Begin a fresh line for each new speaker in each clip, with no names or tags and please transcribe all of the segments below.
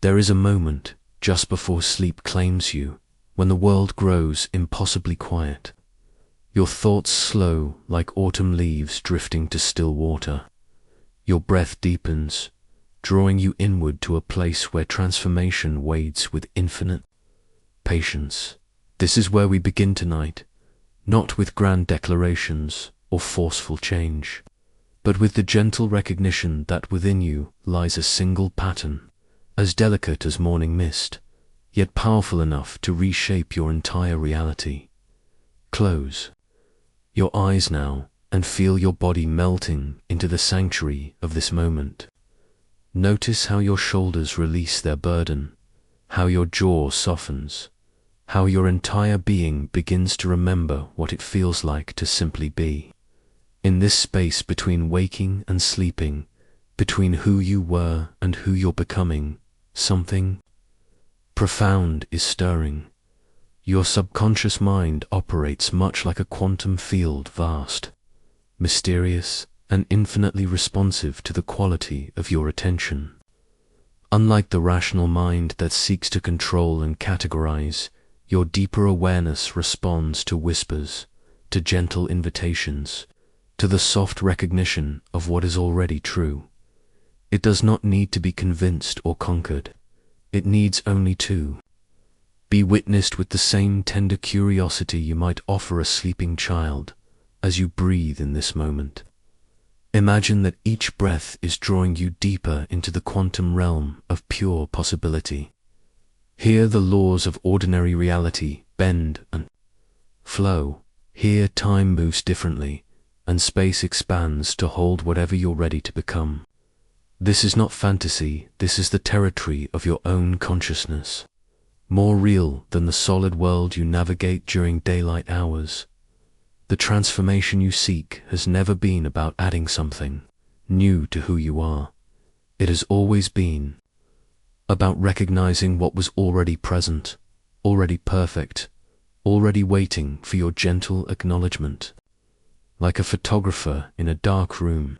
There is a moment, just before sleep claims you, when the world grows impossibly quiet. Your thoughts slow like autumn leaves drifting to still water. Your breath deepens, drawing you inward to a place where transformation waits with infinite patience. This is where we begin tonight, not with grand declarations or forceful change, but with the gentle recognition that within you lies a single pattern, as delicate as morning mist, yet powerful enough to reshape your entire reality. Close your eyes now and feel your body melting into the sanctuary of this moment. Notice how your shoulders release their burden, how your jaw softens, how your entire being begins to remember what it feels like to simply be. In this space between waking and sleeping, between who you were and who you're becoming, something profound is stirring. Your subconscious mind operates much like a quantum field, vast, mysterious, and infinitely responsive to the quality of your attention. Unlike the rational mind that seeks to control and categorize, your deeper awareness responds to whispers, to gentle invitations, to the soft recognition of what is already true. It does not need to be convinced or conquered. It needs only to be witnessed with the same tender curiosity you might offer a sleeping child as you breathe in this moment. Imagine that each breath is drawing you deeper into the quantum realm of pure possibility. Here the laws of ordinary reality bend and flow. Here time moves differently, and space expands to hold whatever you're ready to become. This is not fantasy, this is the territory of your own consciousness, more real than the solid world you navigate during daylight hours. The transformation you seek has never been about adding something new to who you are. It has always been about recognizing what was already present, already perfect, already waiting for your gentle acknowledgement. Like a photographer in a dark room,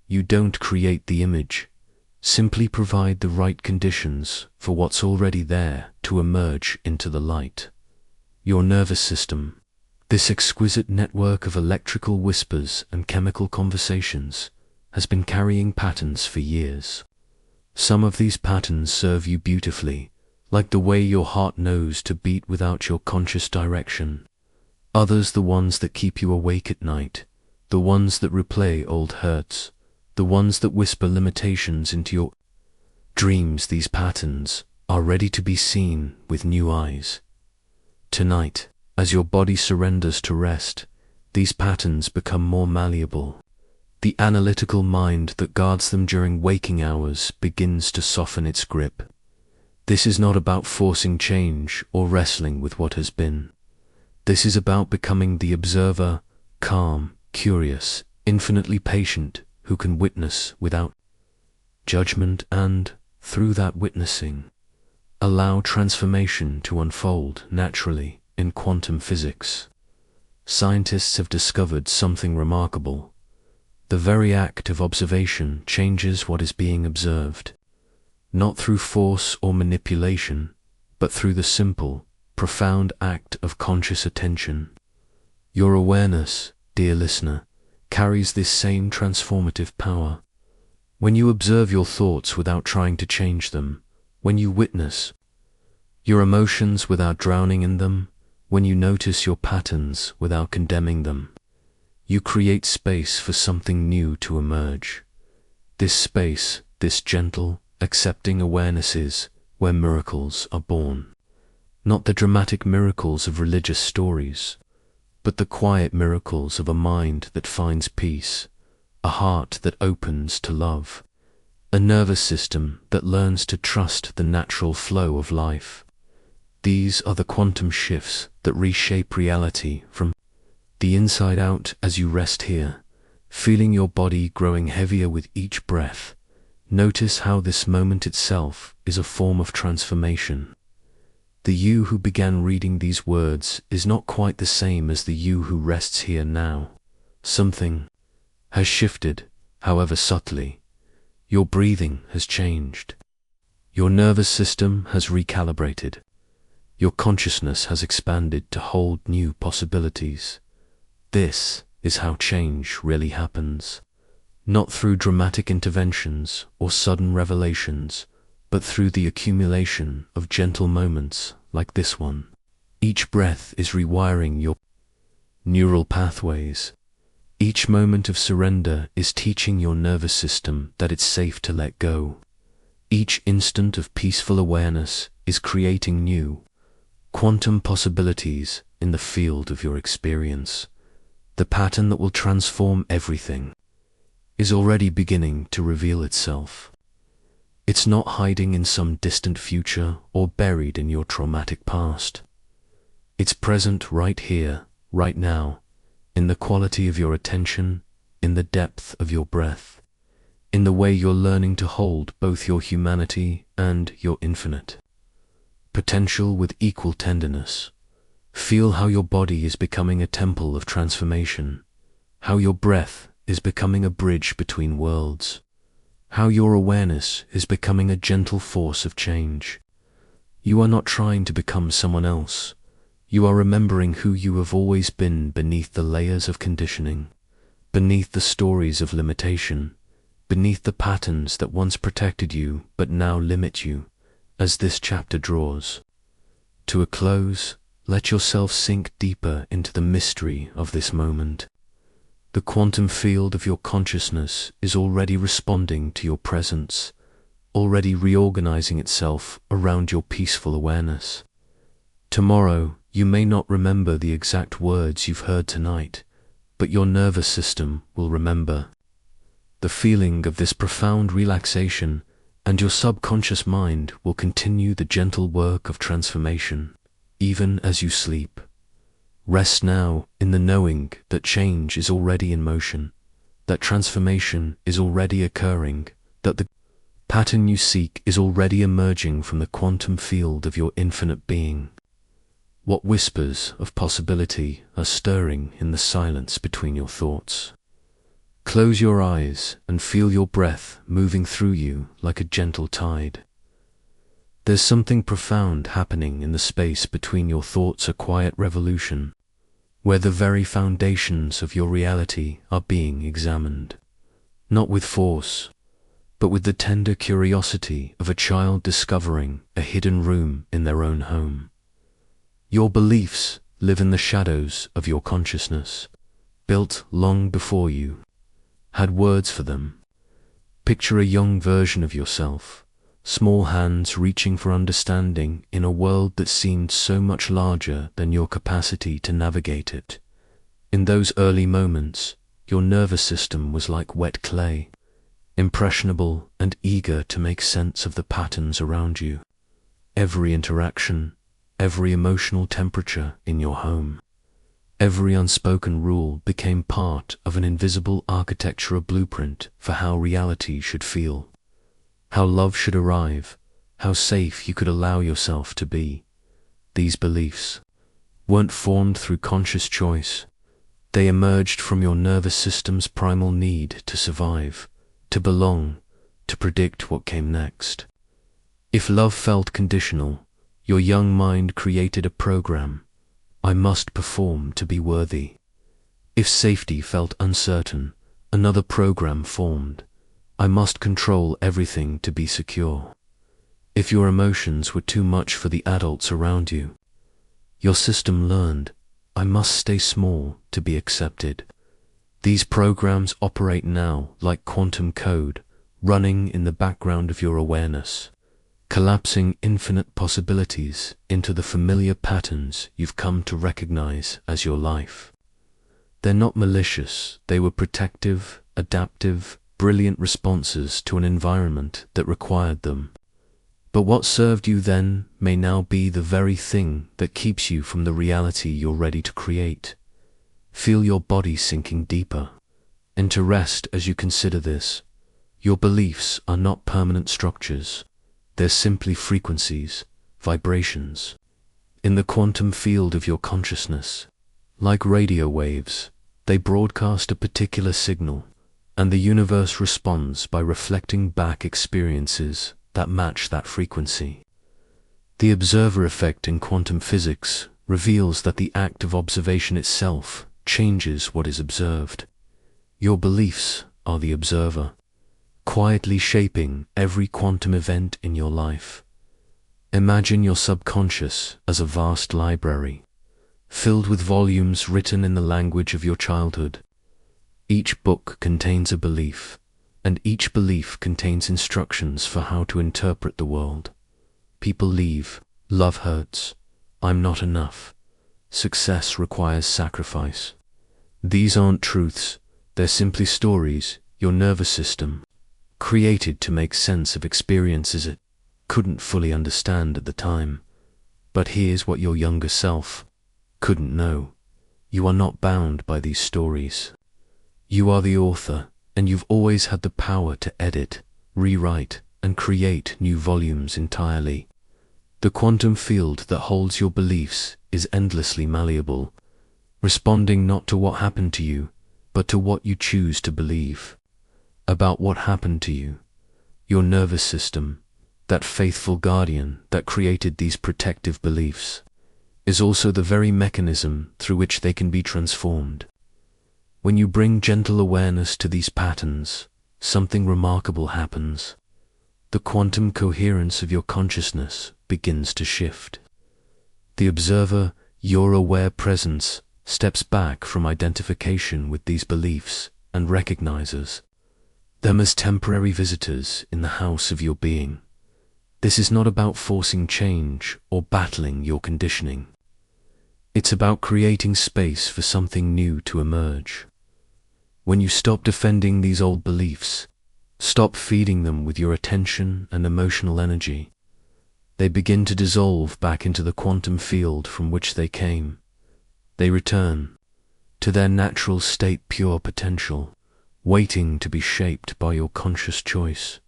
you don't create the image, simply provide the right conditions for what's already there to emerge into the light. Your nervous system, this exquisite network of electrical whispers and chemical conversations, has been carrying patterns for years. Some of these patterns serve you beautifully, like the way your heart knows to beat without your conscious direction. Others the ones that keep you awake at night, the ones that replay old hurts, the ones that whisper limitations into your dreams. These patterns are ready to be seen with new eyes. Tonight, as your body surrenders to rest, these patterns become more malleable. The analytical mind that guards them during waking hours begins to soften its grip. This is not about forcing change or wrestling with what has been. This is about becoming the observer, calm, curious, infinitely patient, who can witness without judgment and, through that witnessing, allow transformation to unfold naturally. In quantum physics, scientists have discovered something remarkable. The very act of observation changes what is being observed, not through force or manipulation, but through the simple, profound act of conscious attention. Your awareness, dear listener, carries this same transformative power. When you observe your thoughts without trying to change them, when you witness your emotions without drowning in them, when you notice your patterns without condemning them, you create space for something new to emerge. This space, this gentle, accepting awareness is where miracles are born. Not the dramatic miracles of religious stories, but the quiet miracles of a mind that finds peace, a heart that opens to love, a nervous system that learns to trust the natural flow of life. These are the quantum shifts that reshape reality from the inside out. As you rest here, feeling your body growing heavier with each breath, notice how this moment itself is a form of transformation. The you who began reading these words is not quite the same as the you who rests here now. Something has shifted, however subtly. Your breathing has changed. Your nervous system has recalibrated. Your consciousness has expanded to hold new possibilities. This is how change really happens. Not through dramatic interventions or sudden revelations, but through the accumulation of gentle moments like this one. Each breath is rewiring your neural pathways. Each moment of surrender is teaching your nervous system that it's safe to let go. Each instant of peaceful awareness is creating new, quantum possibilities in the field of your experience. The pattern that will transform everything is already beginning to reveal itself. It's not hiding in some distant future or buried in your traumatic past. It's present right here, right now, in the quality of your attention, in the depth of your breath, in the way you're learning to hold both your humanity and your infinite potential with equal tenderness. Feel how your body is becoming a temple of transformation, how your breath is becoming a bridge between worlds, how your awareness is becoming a gentle force of change. You are not trying to become someone else. You are remembering who you have always been beneath the layers of conditioning, beneath the stories of limitation, beneath the patterns that once protected you but now limit you. As this chapter draws to a close, let yourself sink deeper into the mystery of this moment. The quantum field of your consciousness is already responding to your presence, already reorganizing itself around your peaceful awareness. Tomorrow, you may not remember the exact words you've heard tonight, but your nervous system will remember. The feeling of this profound relaxation and your subconscious mind will continue the gentle work of transformation, even as you sleep. Rest now in the knowing that change is already in motion, that transformation is already occurring, that the pattern you seek is already emerging from the quantum field of your infinite being. What whispers of possibility are stirring in the silence between your thoughts? Close your eyes and feel your breath moving through you like a gentle tide. There's something profound happening in the space between your thoughts, a quiet revolution, where the very foundations of your reality are being examined, not with force, but with the tender curiosity of a child discovering a hidden room in their own home. Your beliefs live in the shadows of your consciousness, built long before you had words for them. Picture a young version of yourself, small hands reaching for understanding in a world that seemed so much larger than your capacity to navigate it. In those early moments, your nervous system was like wet clay, impressionable and eager to make sense of the patterns around you. Every interaction, every emotional temperature in your home, every unspoken rule became part of an invisible architectural blueprint for how reality should feel, how love should arrive, how safe you could allow yourself to be. These beliefs weren't formed through conscious choice. They emerged from your nervous system's primal need to survive, to belong, to predict what came next. If love felt conditional, your young mind created a program. I must perform to be worthy. If safety felt uncertain, another program formed. I must control everything to be secure. If your emotions were too much for the adults around you, your system learned, I must stay small to be accepted. These programs operate now like quantum code, running in the background of your awareness, collapsing infinite possibilities into the familiar patterns you've come to recognize as your life. They're not malicious, they were protective, adaptive, brilliant responses to an environment that required them. But what served you then may now be the very thing that keeps you from the reality you're ready to create. Feel your body sinking deeper. Enter rest as you consider this. Your beliefs are not permanent structures. They're simply frequencies, vibrations, in the quantum field of your consciousness. Like radio waves, they broadcast a particular signal, and the universe responds by reflecting back experiences that match that frequency. The observer effect in quantum physics reveals that the act of observation itself changes what is observed. Your beliefs are the observer, quietly shaping every quantum event in your life. Imagine your subconscious as a vast library, filled with volumes written in the language of your childhood. Each book contains a belief, and each belief contains instructions for how to interpret the world. People leave, love hurts, I'm not enough, success requires sacrifice. These aren't truths, they're simply stories your nervous system created to make sense of experiences it couldn't fully understand at the time. But here's what your younger self couldn't know. You are not bound by these stories. You are the author, and you've always had the power to edit, rewrite, and create new volumes entirely. The quantum field that holds your beliefs is endlessly malleable, responding not to what happened to you, but to what you choose to believe. About what happened to you, your nervous system, that faithful guardian that created these protective beliefs, is also the very mechanism through which they can be transformed. When you bring gentle awareness to these patterns, something remarkable happens. The quantum coherence of your consciousness begins to shift. The observer, your aware presence, steps back from identification with these beliefs and recognizes them as temporary visitors in the house of your being. This is not about forcing change or battling your conditioning. It's about creating space for something new to emerge. When you stop defending these old beliefs, stop feeding them with your attention and emotional energy, they begin to dissolve back into the quantum field from which they came. They return to their natural state, pure potential, waiting to be shaped by your conscious choice.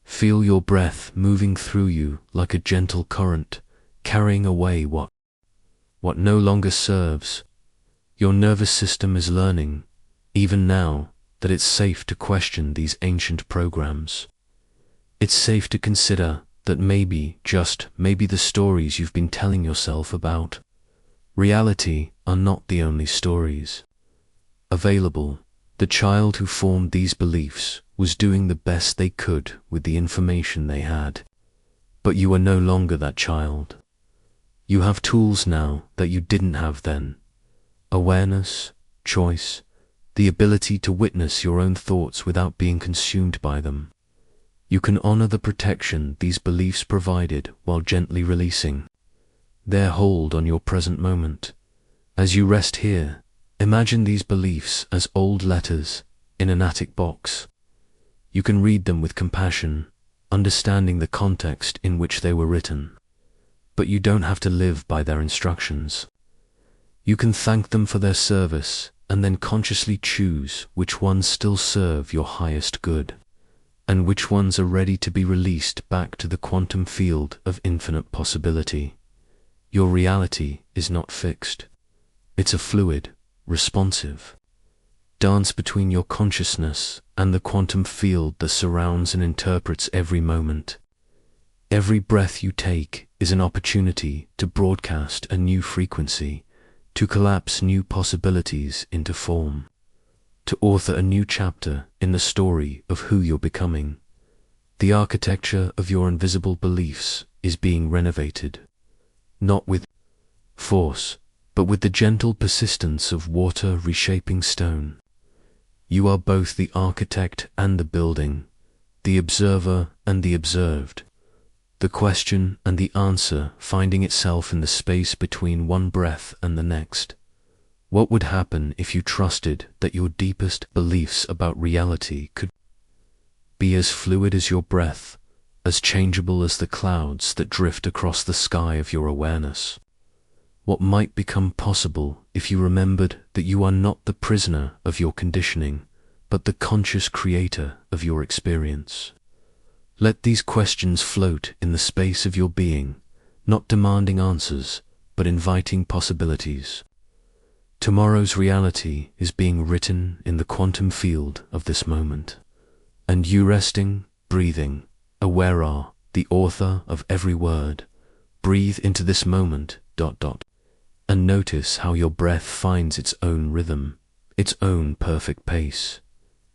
Feel your breath moving through you like a gentle current, carrying away what no longer serves. Your nervous system is learning, even now, that it's safe to question these ancient programs. It's safe to consider that maybe, just maybe, the stories you've been telling yourself about reality are not the only stories available. The child who formed these beliefs was doing the best they could with the information they had. But you are no longer that child. You have tools now that you didn't have then. Awareness, choice, the ability to witness your own thoughts without being consumed by them. You can honor the protection these beliefs provided while gently releasing their hold on your present moment. As you rest here, imagine these beliefs as old letters in an attic box. You can read them with compassion, understanding the context in which they were written. But you don't have to live by their instructions. You can thank them for their service and then consciously choose which ones still serve your highest good, and which ones are ready to be released back to the quantum field of infinite possibility. Your reality is not fixed. It's a fluid, responsive dance between your consciousness and the quantum field that surrounds and interprets every moment. Every breath you take is an opportunity to broadcast a new frequency, to collapse new possibilities into form, to author a new chapter in the story of who you're becoming. The architecture of your invisible beliefs is being renovated, not with force, but with the gentle persistence of water reshaping stone. You are both the architect and the building, the observer and the observed, the question and the answer finding itself in the space between one breath and the next. What would happen if you trusted that your deepest beliefs about reality could be as fluid as your breath, as changeable as the clouds that drift across the sky of your awareness? What might become possible if you remembered that you are not the prisoner of your conditioning, but the conscious creator of your experience? Let these questions float in the space of your being, not demanding answers, but inviting possibilities. Tomorrow's reality is being written in the quantum field of this moment, and you resting, breathing, aware are the author of every word. Breathe into this moment, and notice how your breath finds its own rhythm, its own perfect pace.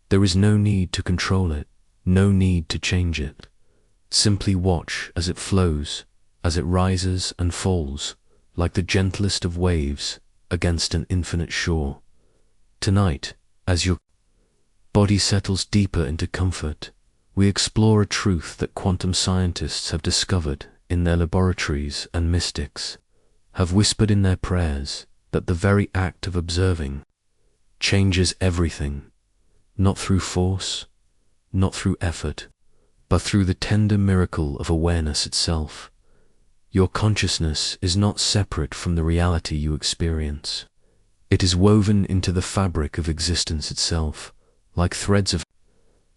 There is no need to control it, no need to change it. Simply watch as it flows, as it rises and falls, like the gentlest of waves against an infinite shore. Tonight, as your body settles deeper into comfort, we explore a truth that quantum scientists have discovered in their laboratories and mystics have whispered in their prayers, that the very act of observing changes everything, not through force, not through effort, but through the tender miracle of awareness itself. Your consciousness is not separate from the reality you experience. It is woven into the fabric of existence itself, like threads of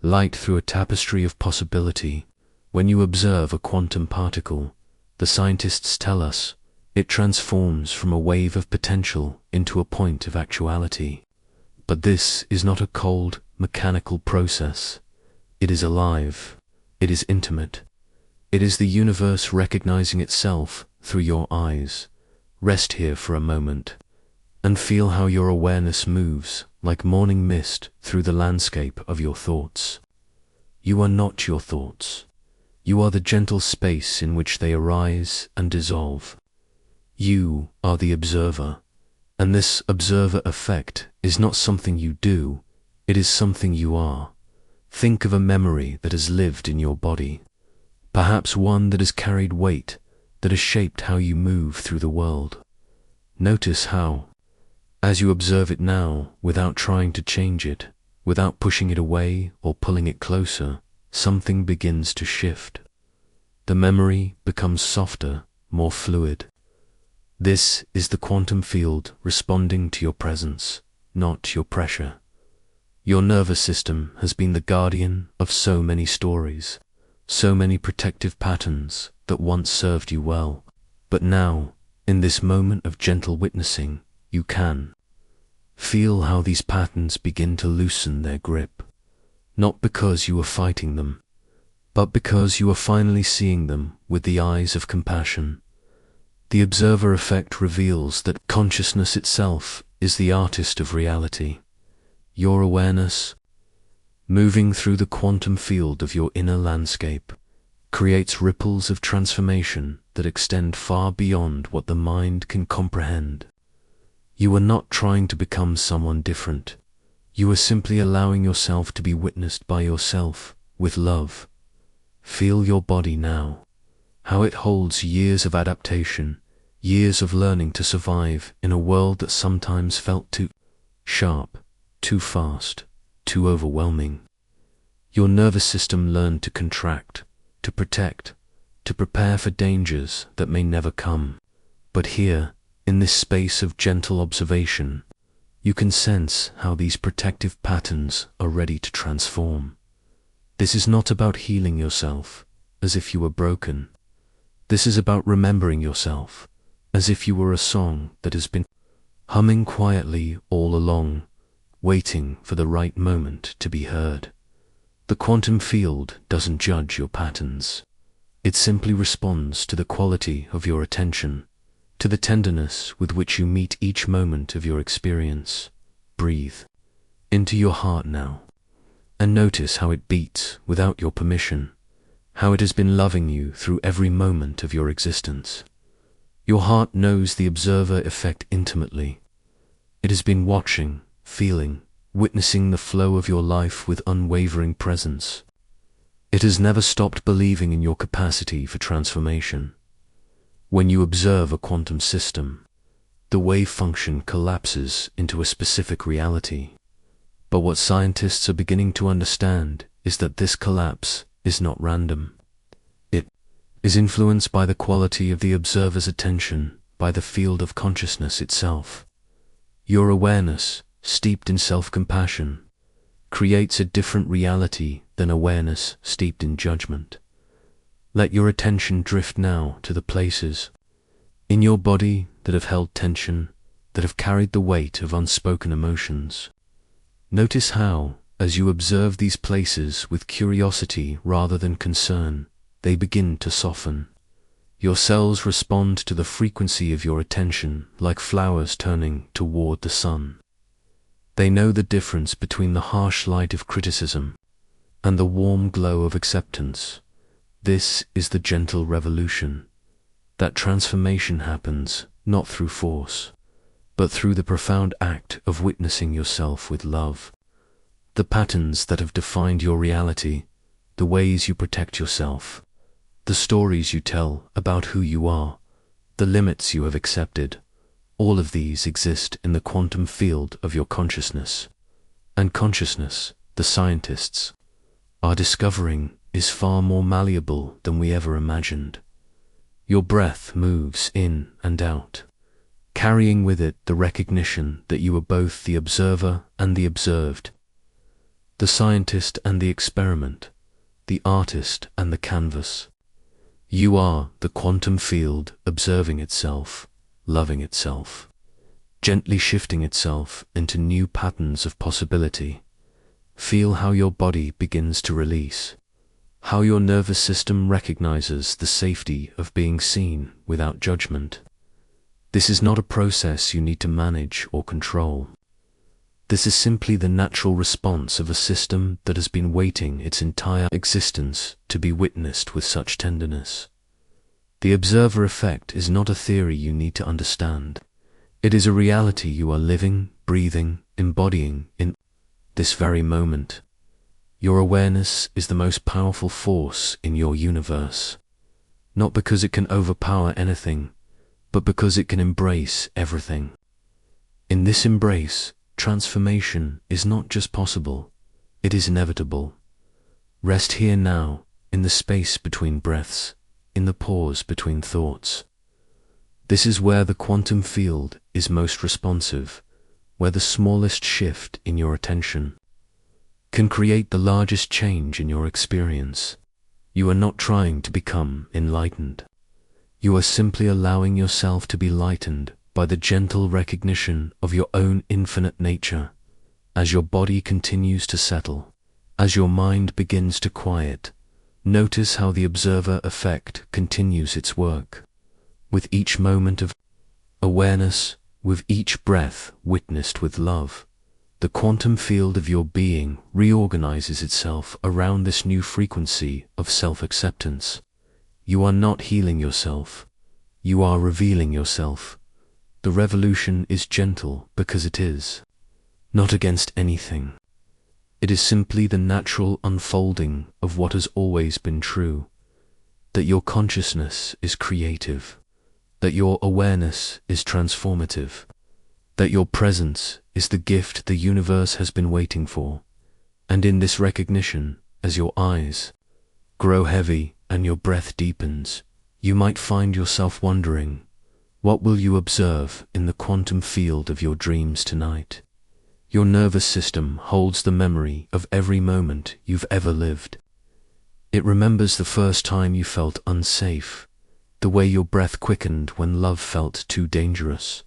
light through a tapestry of possibility. When you observe a quantum particle, the scientists tell us, it transforms from a wave of potential into a point of actuality. But this is not a cold, mechanical process. It is alive. It is intimate. It is the universe recognizing itself through your eyes. Rest here for a moment and feel how your awareness moves like morning mist through the landscape of your thoughts. You are not your thoughts. You are the gentle space in which they arise and dissolve. You are the observer, and this observer effect is not something you do, it is something you are. Think of a memory that has lived in your body, perhaps one that has carried weight, that has shaped how you move through the world. Notice how, as you observe it now, without trying to change it, without pushing it away or pulling it closer, something begins to shift. The memory becomes softer, more fluid. This is the quantum field responding to your presence, not your pressure. Your nervous system has been the guardian of so many stories, so many protective patterns that once served you well. But now, in this moment of gentle witnessing, you can feel how these patterns begin to loosen their grip, not because you are fighting them, but because you are finally seeing them with the eyes of compassion. The observer effect reveals that consciousness itself is the artist of reality. Your awareness, moving through the quantum field of your inner landscape, creates ripples of transformation that extend far beyond what the mind can comprehend. You are not trying to become someone different. You are simply allowing yourself to be witnessed by yourself with love. Feel your body now, how it holds years of adaptation, years of learning to survive in a world that sometimes felt too sharp, too fast, too overwhelming. Your nervous system learned to contract, to protect, to prepare for dangers that may never come. But here, in this space of gentle observation, you can sense how these protective patterns are ready to transform. This is not about healing yourself as if you were broken. This is about remembering yourself as if you were a song that has been humming quietly all along, waiting for the right moment to be heard. The quantum field doesn't judge your patterns. It simply responds to the quality of your attention, to the tenderness with which you meet each moment of your experience. Breathe into your heart now, and notice how it beats without your permission, how it has been loving you through every moment of your existence. Your heart knows the observer effect intimately. It has been watching, feeling, witnessing the flow of your life with unwavering presence. It has never stopped believing in your capacity for transformation. When you observe a quantum system, the wave function collapses into a specific reality. But what scientists are beginning to understand is that this collapse is not random. It is influenced by the quality of the observer's attention, by the field of consciousness itself. Your awareness, steeped in self-compassion, creates a different reality than awareness steeped in judgment. Let your attention drift now to the places in your body that have held tension, that have carried the weight of unspoken emotions. Notice how, as you observe these places with curiosity rather than concern, they begin to soften. Your cells respond to the frequency of your attention like flowers turning toward the sun. They know the difference between the harsh light of criticism and the warm glow of acceptance. This is the gentle revolution. That transformation happens not through force, but through the profound act of witnessing yourself with love. The patterns that have defined your reality, the ways you protect yourself, the stories you tell about who you are, the limits you have accepted, all of these exist in the quantum field of your consciousness. And consciousness, the scientists are discovering, is far more malleable than we ever imagined. Your breath moves in and out, carrying with it the recognition that you are both the observer and the observed, the scientist and the experiment, the artist and the canvas. You are the quantum field observing itself, loving itself, gently shifting itself into new patterns of possibility. Feel how your body begins to release, how your nervous system recognizes the safety of being seen without judgment. This is not a process you need to manage or control. This is simply the natural response of a system that has been waiting its entire existence to be witnessed with such tenderness. The observer effect is not a theory you need to understand. It is a reality you are living, breathing, embodying in this very moment. Your awareness is the most powerful force in your universe, not because it can overpower anything, but because it can embrace everything. In this embrace, transformation is not just possible, it is inevitable. Rest here now, in the space between breaths, in the pause between thoughts. This is where the quantum field is most responsive, where the smallest shift in your attention can create the largest change in your experience. You are not trying to become enlightened. You are simply allowing yourself to be lightened by the gentle recognition of your own infinite nature. As your body continues to settle, as your mind begins to quiet, notice how the observer effect continues its work. With each moment of awareness, with each breath witnessed with love, the quantum field of your being reorganizes itself around this new frequency of self-acceptance. You are not healing yourself, you are revealing yourself. The revolution is gentle because it is not against anything. It is simply the natural unfolding of what has always been true, that your consciousness is creative, that your awareness is transformative, that your presence is the gift the universe has been waiting for. And in this recognition, as your eyes grow heavy and your breath deepens, you might find yourself wondering, what will you observe in the quantum field of your dreams tonight? Your nervous system holds the memory of every moment you've ever lived. It remembers the first time you felt unsafe, the way your breath quickened when love felt too dangerous,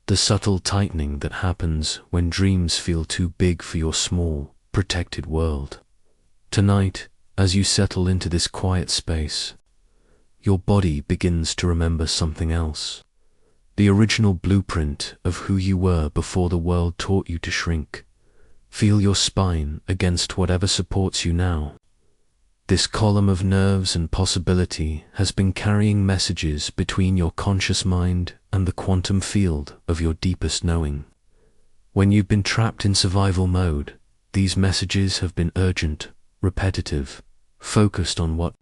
the subtle tightening that happens when dreams feel too big for your small, protected world. Tonight, as you settle into this quiet space, your body begins to remember something else. The original blueprint of who you were before the world taught you to shrink. Feel your spine against whatever supports you now. This column of nerves and possibility has been carrying messages between your conscious mind and the quantum field of your deepest knowing. When you've been trapped in survival mode, these messages have been urgent, repetitive, focused on what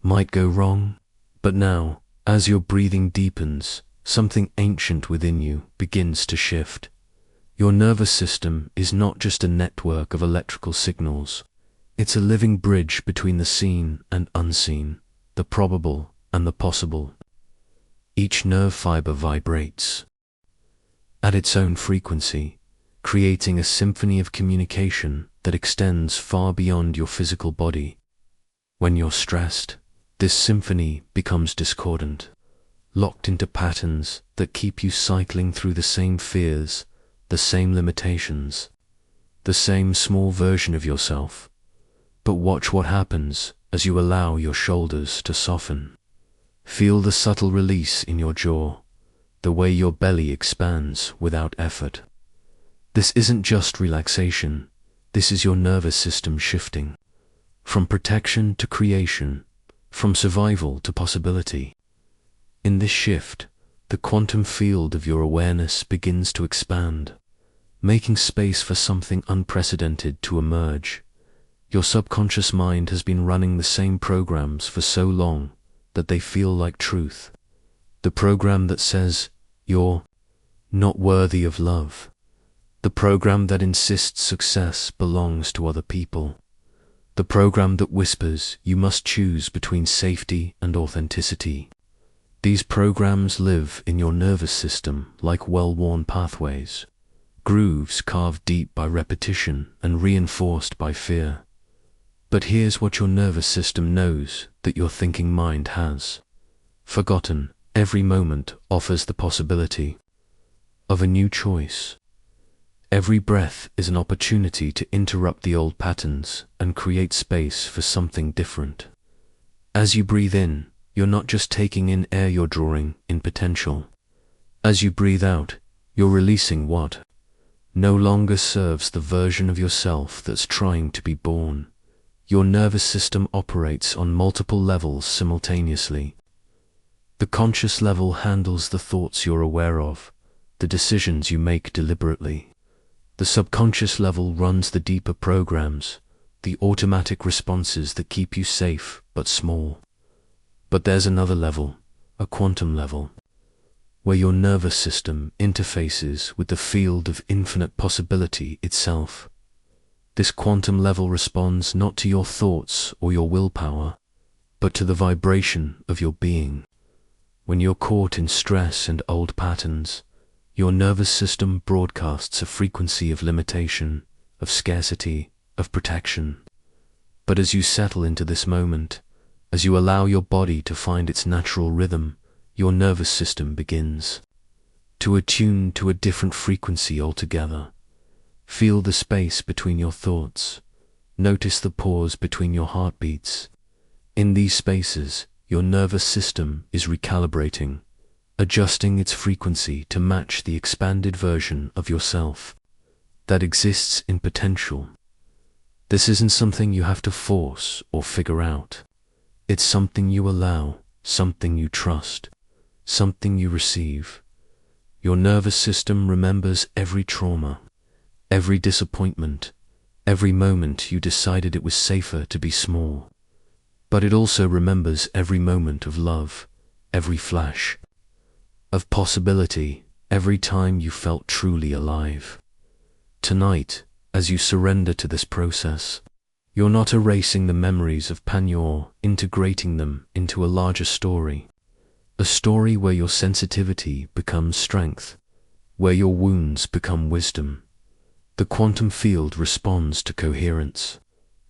might go wrong. But now, as your breathing deepens, something ancient within you begins to shift. Your nervous system is not just a network of electrical signals. It's a living bridge between the seen and unseen, the probable and the possible. Each nerve fiber vibrates at its own frequency, creating a symphony of communication that extends far beyond your physical body. When you're stressed, this symphony becomes discordant, locked into patterns that keep you cycling through the same fears, the same limitations, the same small version of yourself. But watch what happens as you allow your shoulders to soften. Feel the subtle release in your jaw, the way your belly expands without effort. This isn't just relaxation, this is your nervous system shifting. From protection to creation, from survival to possibility. In this shift, the quantum field of your awareness begins to expand, making space for something unprecedented to emerge. Your subconscious mind has been running the same programs for so long that they feel like truth. The program that says, you're not worthy of love. The program that insists success belongs to other people. The program that whispers you must choose between safety and authenticity. These programs live in your nervous system like well-worn pathways, grooves carved deep by repetition and reinforced by fear. But here's what your nervous system knows that your thinking mind has forgotten. Every moment offers the possibility of a new choice. Every breath is an opportunity to interrupt the old patterns and create space for something different. As you breathe in, you're not just taking in air, you're drawing in potential. As you breathe out, you're releasing what no longer serves the version of yourself that's trying to be born. Your nervous system operates on multiple levels simultaneously. The conscious level handles the thoughts you're aware of, the decisions you make deliberately. The subconscious level runs the deeper programs, the automatic responses that keep you safe but small. But there's another level, a quantum level, where your nervous system interfaces with the field of infinite possibility itself. This quantum level responds not to your thoughts or your willpower, but to the vibration of your being. When you're caught in stress and old patterns, your nervous system broadcasts a frequency of limitation, of scarcity, of protection. But as you settle into this moment, as you allow your body to find its natural rhythm, your nervous system begins to attune to a different frequency altogether. Feel the space between your thoughts. Notice the pause between your heartbeats. In these spaces, your nervous system is recalibrating, adjusting its frequency to match the expanded version of yourself that exists in potential. This isn't something you have to force or figure out. It's something you allow, something you trust, something you receive. Your nervous system remembers every trauma, every disappointment, every moment you decided it was safer to be small. But it also remembers every moment of love, every flash of possibility, every time you felt truly alive. Tonight, as you surrender to this process, you're not erasing the memories of pain, you're integrating them into a larger story. A story where your sensitivity becomes strength, where your wounds become wisdom. The quantum field responds to coherence,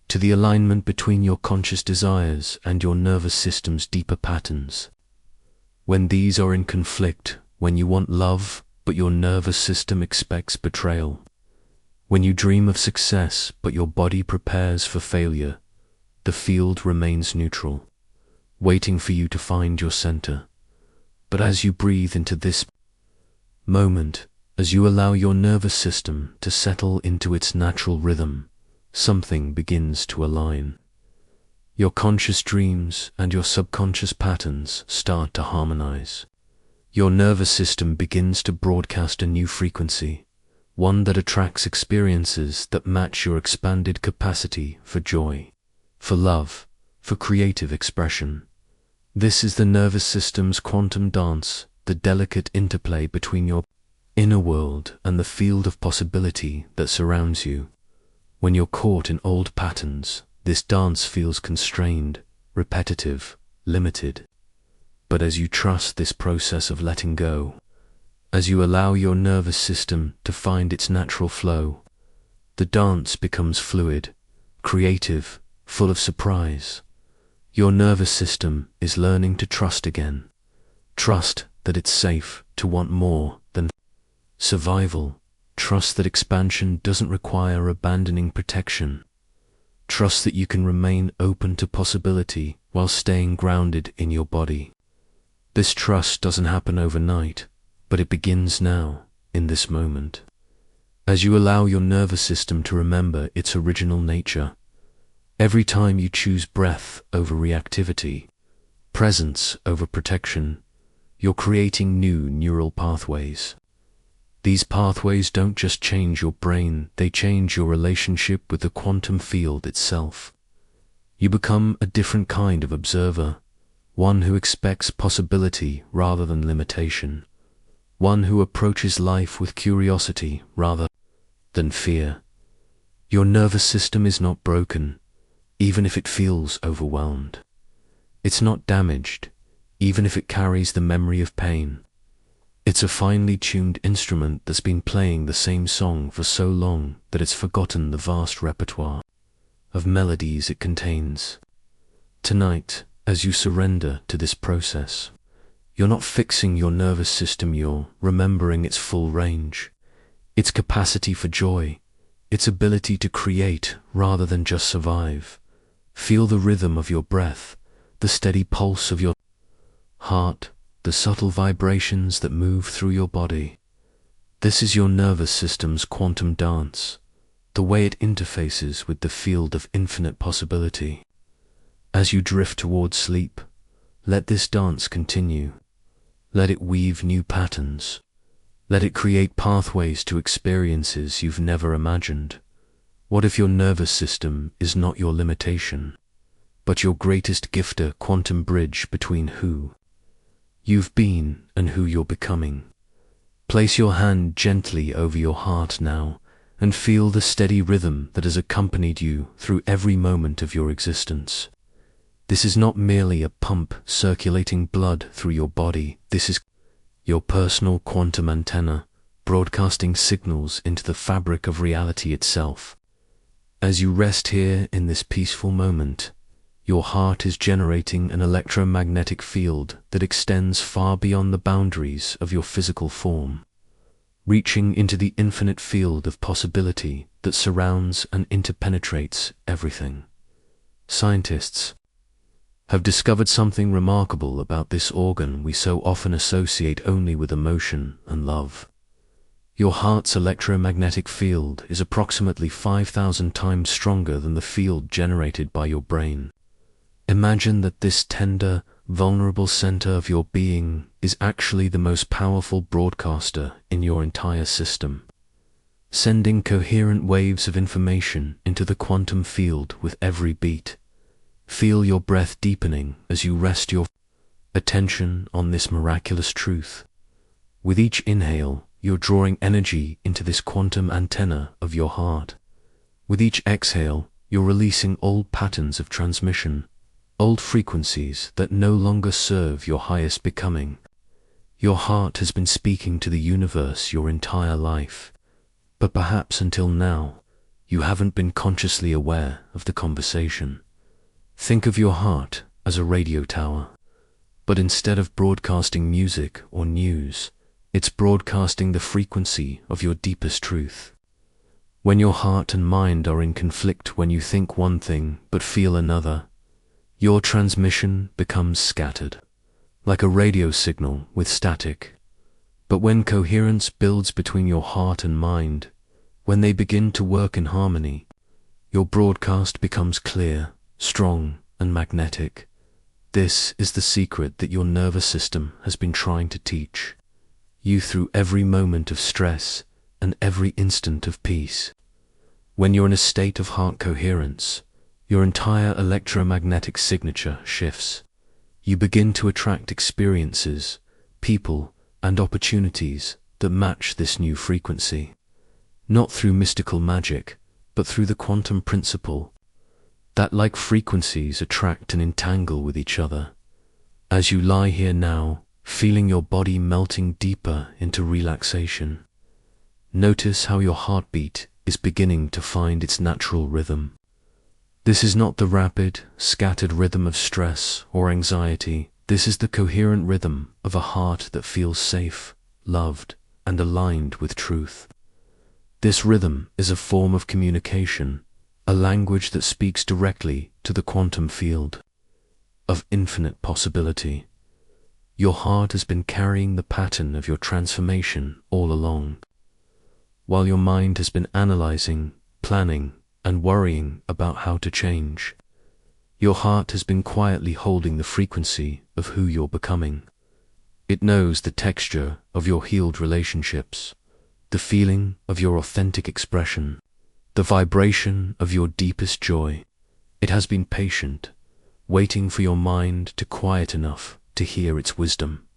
to the alignment between your conscious desires and your nervous system's deeper patterns. When these are in conflict, when you want love but your nervous system expects betrayal, when you dream of success but your body prepares for failure, the field remains neutral, waiting for you to find your center. But as you breathe into this moment, as you allow your nervous system to settle into its natural rhythm, something begins to align. Your conscious dreams and your subconscious patterns start to harmonize. Your nervous system begins to broadcast a new frequency, one that attracts experiences that match your expanded capacity for joy, for love, for creative expression. This is the nervous system's quantum dance, the delicate interplay between your inner world and the field of possibility that surrounds you. When you're caught in old patterns, this dance feels constrained, repetitive, limited. But as you trust this process of letting go, as you allow your nervous system to find its natural flow, the dance becomes fluid, creative, full of surprise. Your nervous system is learning to trust again. Trust that it's safe to want more than survival. Trust that expansion doesn't require abandoning protection. Trust that you can remain open to possibility while staying grounded in your body. This trust doesn't happen overnight, but it begins now, in this moment. As you allow your nervous system to remember its original nature, every time you choose breath over reactivity, presence over protection, you're creating new neural pathways. These pathways don't just change your brain, they change your relationship with the quantum field itself. You become a different kind of observer, one who expects possibility rather than limitation, one who approaches life with curiosity rather than fear. Your nervous system is not broken, even if it feels overwhelmed. It's not damaged, even if it carries the memory of pain. It's a finely tuned instrument that's been playing the same song for so long that it's forgotten the vast repertoire of melodies it contains. Tonight, as you surrender to this process, you're not fixing your nervous system, you're remembering its full range, its capacity for joy, its ability to create rather than just survive. Feel the rhythm of your breath, the steady pulse of your heart, the subtle vibrations that move through your body. This is your nervous system's quantum dance, the way it interfaces with the field of infinite possibility. As you drift toward sleep, let this dance continue. Let it weave new patterns. Let it create pathways to experiences you've never imagined. What if your nervous system is not your limitation, but your greatest gift, a quantum bridge between who you've been and who you're becoming? Place your hand gently over your heart now and feel the steady rhythm that has accompanied you through every moment of your existence. This is not merely a pump circulating blood through your body. This is your personal quantum antenna, broadcasting signals into the fabric of reality itself. As you rest here in this peaceful moment, your heart is generating an electromagnetic field that extends far beyond the boundaries of your physical form, reaching into the infinite field of possibility that surrounds and interpenetrates everything. Scientists have discovered something remarkable about this organ we so often associate only with emotion and love. Your heart's electromagnetic field is approximately 5,000 times stronger than the field generated by your brain. Imagine that this tender, vulnerable center of your being is actually the most powerful broadcaster in your entire system, sending coherent waves of information into the quantum field with every beat. Feel your breath deepening as you rest your attention on this miraculous truth. With each inhale, you're drawing energy into this quantum antenna of your heart. With each exhale, you're releasing old patterns of transmission, old frequencies that no longer serve your highest becoming. Your heart has been speaking to the universe your entire life, but perhaps until now, you haven't been consciously aware of the conversation. Think of your heart as a radio tower, but instead of broadcasting music or news, it's broadcasting the frequency of your deepest truth. When your heart and mind are in conflict, when you think one thing but feel another, your transmission becomes scattered, like a radio signal with static. But when coherence builds between your heart and mind, when they begin to work in harmony, your broadcast becomes clear, strong, and magnetic. This is the secret that your nervous system has been trying to teach you through every moment of stress and every instant of peace. When you're in a state of heart coherence, your entire electromagnetic signature shifts. You begin to attract experiences, people, and opportunities that match this new frequency, not through mystical magic, but through the quantum principle that like frequencies attract and entangle with each other. As you lie here now, feeling your body melting deeper into relaxation, notice how your heartbeat is beginning to find its natural rhythm. This is not the rapid, scattered rhythm of stress or anxiety. This is the coherent rhythm of a heart that feels safe, loved, and aligned with truth. This rhythm is a form of communication, a language that speaks directly to the quantum field of infinite possibility. Your heart has been carrying the pattern of your transformation all along, while your mind has been analyzing, planning, and worrying about how to change. Your heart has been quietly holding the frequency of who you're becoming. It knows the texture of your healed relationships, the feeling of your authentic expression, the vibration of your deepest joy. It has been patient, waiting for your mind to quiet enough to hear its wisdom.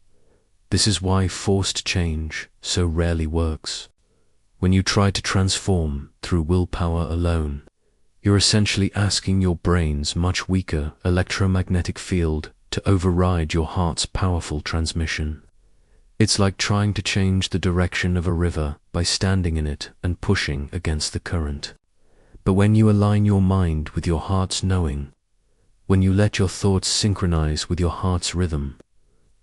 This is why forced change so rarely works. When you try to transform through willpower alone, you're essentially asking your brain's much weaker electromagnetic field to override your heart's powerful transmission. It's like trying to change the direction of a river by standing in it and pushing against the current. But when you align your mind with your heart's knowing, when you let your thoughts synchronize with your heart's rhythm,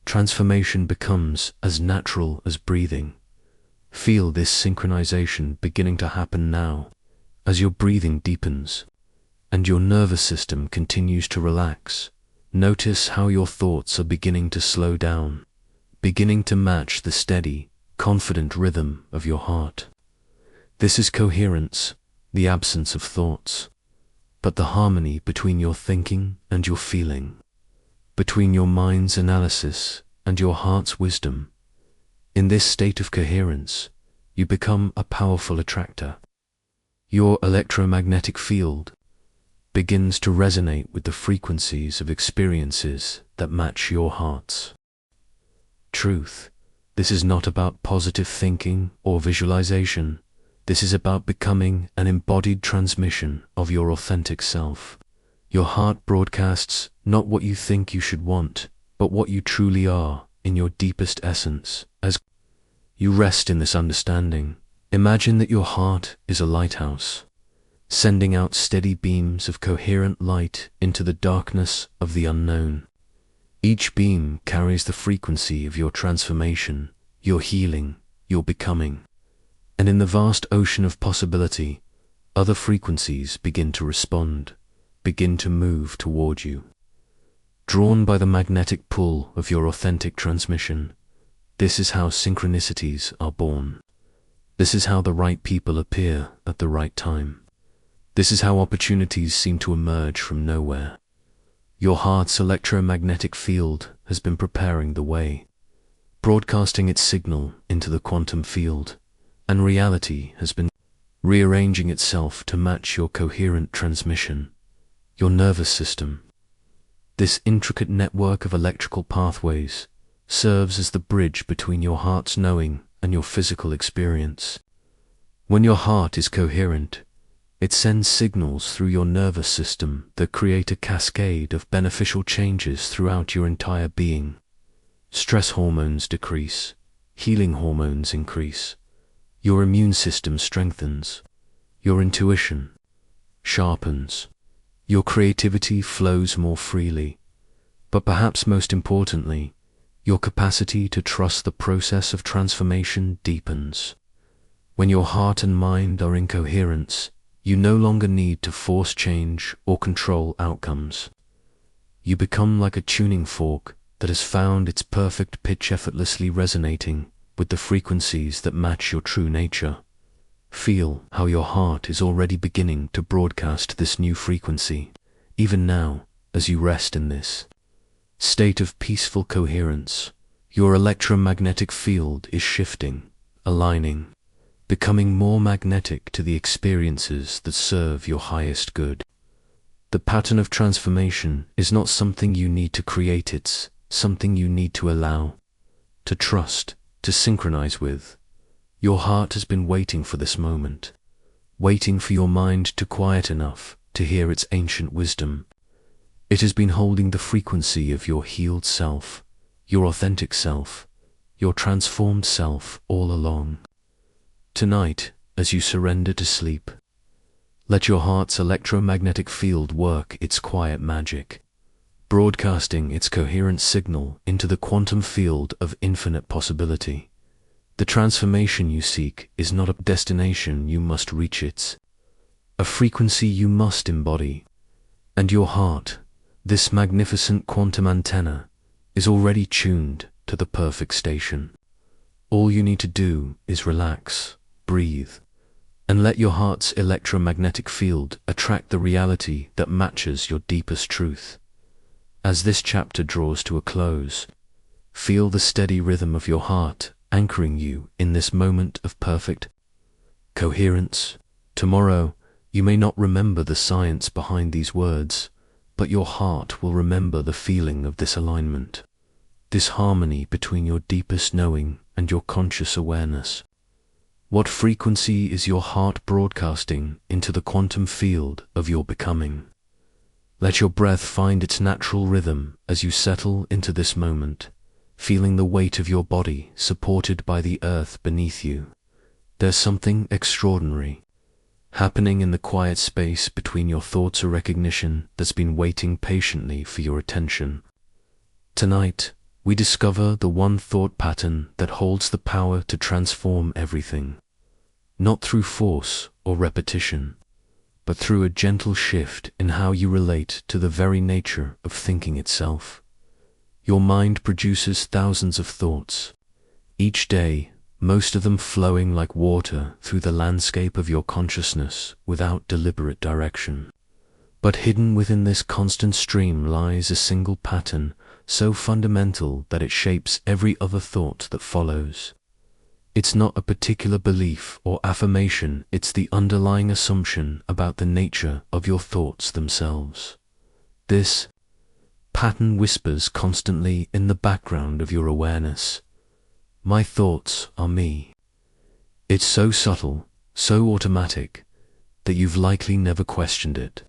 transformation becomes as natural as breathing. Feel this synchronization beginning to happen now, as your breathing deepens and your nervous system continues to relax. Notice how your thoughts are beginning to slow down, beginning to match the steady, confident rhythm of your heart. This is coherence, the absence of thoughts, but the harmony between your thinking and your feeling, between your mind's analysis and your heart's wisdom. In this state of coherence, you become a powerful attractor. Your electromagnetic field begins to resonate with the frequencies of experiences that match your heart's truth. This is not about positive thinking or visualization. This is about becoming an embodied transmission of your authentic self. Your heart broadcasts not what you think you should want, but what you truly are in your deepest essence. As you rest in this understanding, imagine that your heart is a lighthouse, sending out steady beams of coherent light into the darkness of the unknown. Each beam carries the frequency of your transformation, your healing, your becoming. And in the vast ocean of possibility, other frequencies begin to respond, begin to move toward you. Drawn by the magnetic pull of your authentic transmission, this is how synchronicities are born. This is how the right people appear at the right time. This is how opportunities seem to emerge from nowhere. Your heart's electromagnetic field has been preparing the way, broadcasting its signal into the quantum field, and reality has been rearranging itself to match your coherent transmission, your nervous system. This intricate network of electrical pathways serves as the bridge between your heart's knowing and your physical experience. When your heart is coherent, it sends signals through your nervous system that create a cascade of beneficial changes throughout your entire being. Stress hormones decrease, healing hormones increase, your immune system strengthens, your intuition sharpens, your creativity flows more freely, but perhaps most importantly, your capacity to trust the process of transformation deepens. When your heart and mind are in coherence, you no longer need to force change or control outcomes. You become like a tuning fork that has found its perfect pitch, effortlessly resonating with the frequencies that match your true nature. Feel how your heart is already beginning to broadcast this new frequency, even now, as you rest in this state of peaceful coherence. Your electromagnetic field is shifting, aligning, becoming more magnetic to the experiences that serve your highest good. The pattern of transformation is not something you need to create, it's something you need to allow, to trust, to synchronize with. Your heart has been waiting for this moment, waiting for your mind to quiet enough to hear its ancient wisdom. It has been holding the frequency of your healed self, your authentic self, your transformed self all along. Tonight, as you surrender to sleep, let your heart's electromagnetic field work its quiet magic, broadcasting its coherent signal into the quantum field of infinite possibility. The transformation you seek is not a destination you must reach, it's a frequency you must embody. And your heart, this magnificent quantum antenna, is already tuned to the perfect station. All you need to do is relax, breathe, and let your heart's electromagnetic field attract the reality that matches your deepest truth. As this chapter draws to a close, feel the steady rhythm of your heart anchoring you in this moment of perfect coherence. Tomorrow, you may not remember the science behind these words, but your heart will remember the feeling of this alignment, this harmony between your deepest knowing and your conscious awareness. What frequency is your heart broadcasting into the quantum field of your becoming? Let your breath find its natural rhythm as you settle into this moment, feeling the weight of your body supported by the earth beneath you. There's something extraordinary happening in the quiet space between your thoughts, a recognition that's been waiting patiently for your attention. Tonight, we discover the one thought pattern that holds the power to transform everything, not through force or repetition, but through a gentle shift in how you relate to the very nature of thinking itself. Your mind produces thousands of thoughts each day, most of them flowing like water through the landscape of your consciousness without deliberate direction. But hidden within this constant stream lies a single pattern so fundamental that it shapes every other thought that follows. It's not a particular belief or affirmation, it's the underlying assumption about the nature of your thoughts themselves. This pattern whispers constantly in the background of your awareness. My thoughts are me. It's so subtle, so automatic, that you've likely never questioned it.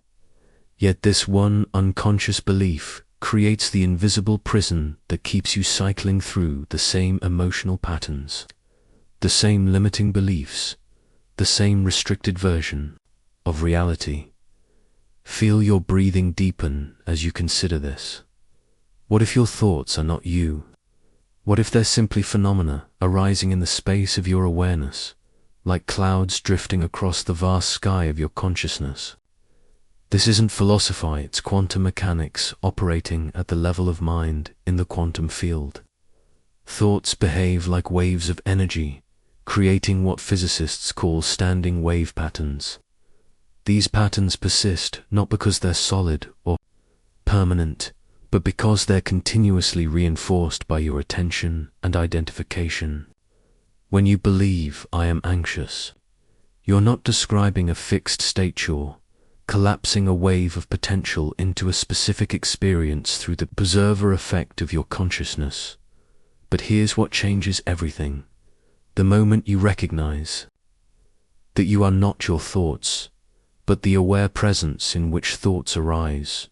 Yet this one unconscious belief creates the invisible prison that keeps you cycling through the same emotional patterns, the same limiting beliefs, the same restricted version of reality. Feel your breathing deepen as you consider this. What if your thoughts are not you? What if they're simply phenomena arising in the space of your awareness, like clouds drifting across the vast sky of your consciousness? This isn't philosophy, it's quantum mechanics operating at the level of mind in the quantum field. Thoughts behave like waves of energy, creating what physicists call standing wave patterns. These patterns persist not because they're solid or permanent, but because they're continuously reinforced by your attention and identification. When you believe, I am anxious, you're not describing a fixed state, you're collapsing a wave of potential into a specific experience through the preserver effect of your consciousness. But here's what changes everything. The moment you recognize that you are not your thoughts, but the aware presence in which thoughts arise,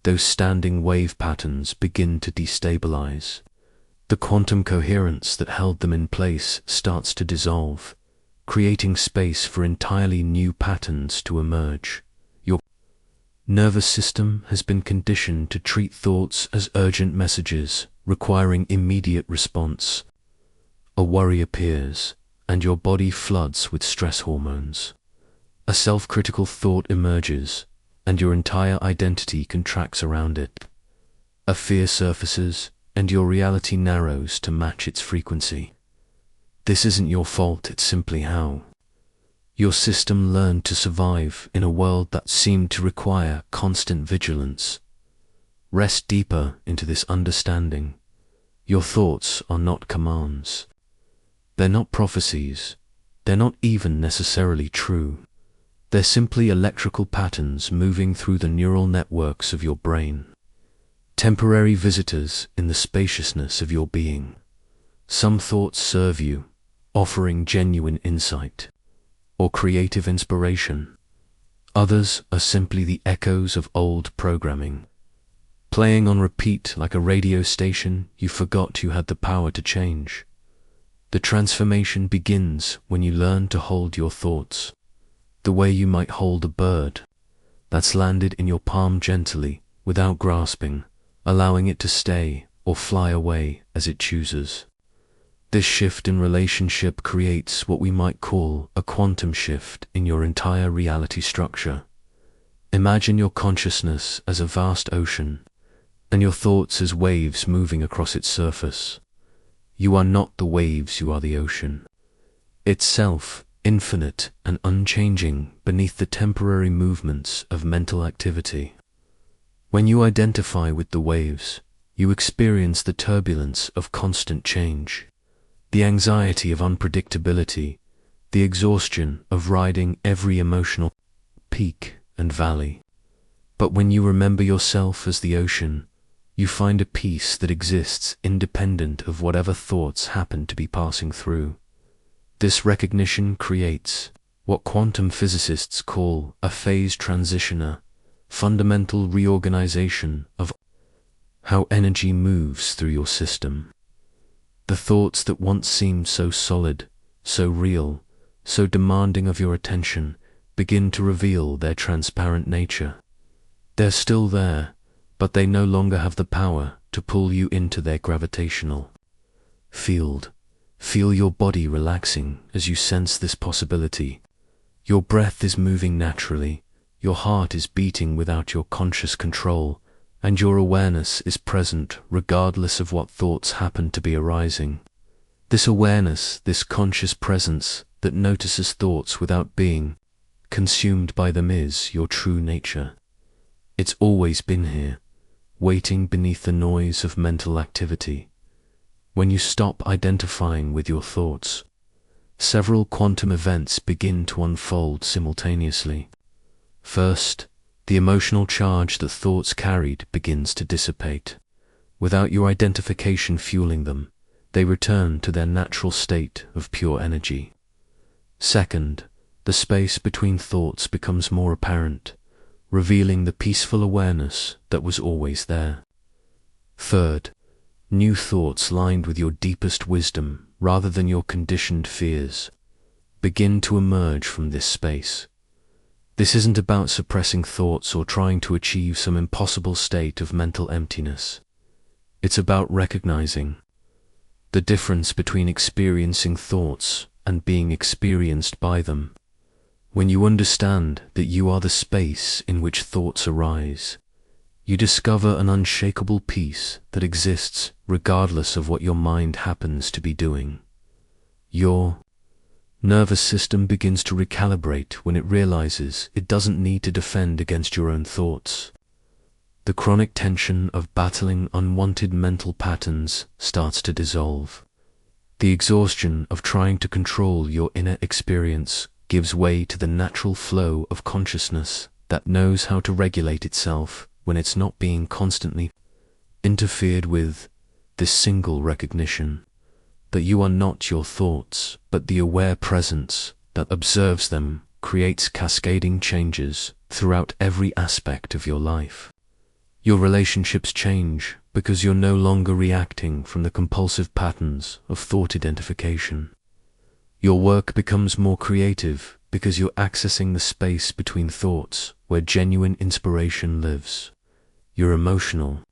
those standing wave patterns begin to destabilize. The quantum coherence that held them in place starts to dissolve, creating space for entirely new patterns to emerge. Your nervous system has been conditioned to treat thoughts as urgent messages requiring immediate response. A worry appears, and your body floods with stress hormones. A self-critical thought emerges, and your entire identity contracts around it. A fear surfaces, and your reality narrows to match its frequency. This isn't your fault, it's simply how your system learned to survive in a world that seemed to require constant vigilance. Rest deeper into this understanding. Your thoughts are not commands. They're not prophecies. They're not even necessarily true. They're simply electrical patterns moving through the neural networks of your brain. Temporary visitors in the spaciousness of your being. Some thoughts serve you, offering genuine insight or creative inspiration. Others are simply the echoes of old programming, playing on repeat like a radio station you forgot you had the power to change. The transformation begins when you learn to hold your thoughts, the way you might hold a bird that's landed in your palm gently, without grasping, allowing it to stay or fly away as it chooses. This shift in relationship creates what we might call a quantum shift in your entire reality structure. Imagine your consciousness as a vast ocean, and your thoughts as waves moving across its surface. You are not the waves, you are the ocean. Itself, infinite and unchanging beneath the temporary movements of mental activity. When you identify with the waves, you experience the turbulence of constant change, the anxiety of unpredictability, the exhaustion of riding every emotional peak and valley. But when you remember yourself as the ocean, you find a peace that exists independent of whatever thoughts happen to be passing through. This recognition creates what quantum physicists call a phase transition, a fundamental reorganization of how energy moves through your system. The thoughts that once seemed so solid, so real, so demanding of your attention begin to reveal their transparent nature. They're still there, but they no longer have the power to pull you into their gravitational field. Feel your body relaxing as you sense this possibility. Your breath is moving naturally, your heart is beating without your conscious control, and your awareness is present regardless of what thoughts happen to be arising. This awareness, this conscious presence that notices thoughts without being consumed by them is your true nature. It's always been here, waiting beneath the noise of mental activity. When you stop identifying with your thoughts, several quantum events begin to unfold simultaneously. First, the emotional charge that thoughts carried begins to dissipate. Without your identification fueling them, they return to their natural state of pure energy. Second, the space between thoughts becomes more apparent, revealing the peaceful awareness that was always there. Third, new thoughts lined with your deepest wisdom rather than your conditioned fears begin to emerge from this space. This isn't about suppressing thoughts or trying to achieve some impossible state of mental emptiness. It's about recognizing the difference between experiencing thoughts and being experienced by them. When you understand that you are the space in which thoughts arise, you discover an unshakable peace that exists regardless of what your mind happens to be doing. Your nervous system begins to recalibrate when it realizes it doesn't need to defend against your own thoughts. The chronic tension of battling unwanted mental patterns starts to dissolve. The exhaustion of trying to control your inner experience gives way to the natural flow of consciousness that knows how to regulate itself when it's not being constantly interfered with. This single recognition that you are not your thoughts, but the aware presence that observes them creates cascading changes throughout every aspect of your life. Your relationships change because you're no longer reacting from the compulsive patterns of thought identification. Your work becomes more creative because you're accessing the space between thoughts where genuine inspiration lives. Your emotional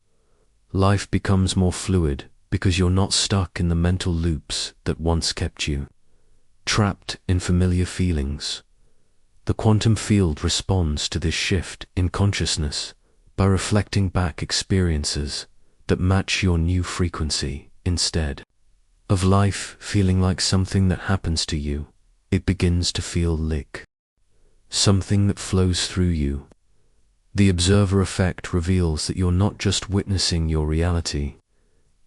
life becomes more fluid because you're not stuck in the mental loops that once kept you trapped in familiar feelings. The quantum field responds to this shift in consciousness by reflecting back experiences that match your new frequency. Instead of life feeling like something that happens to you, it begins to feel like something that flows through you. The observer effect reveals that you're not just witnessing your reality,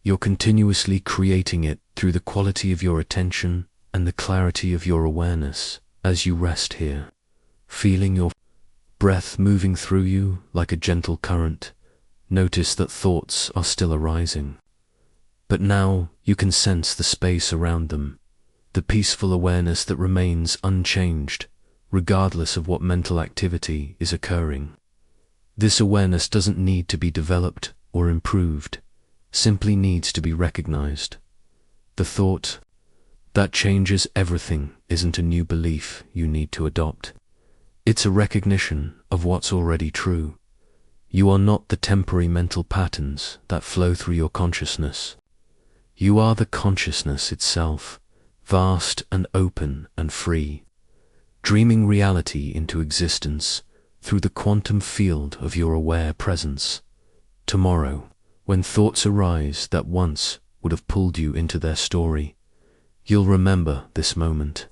you're continuously creating it through the quality of your attention and the clarity of your awareness as you rest here, feeling your breath moving through you like a gentle current. Notice that thoughts are still arising, but now you can sense the space around them, the peaceful awareness that remains unchanged regardless of what mental activity is occurring. This awareness doesn't need to be developed or improved, simply needs to be recognized. The thought that changes everything isn't a new belief you need to adopt. It's a recognition of what's already true. You are not the temporary mental patterns that flow through your consciousness. You are the consciousness itself, vast and open and free, dreaming reality into existence through the quantum field of your aware presence. Tomorrow, when thoughts arise that once would have pulled you into their story, you'll remember this moment.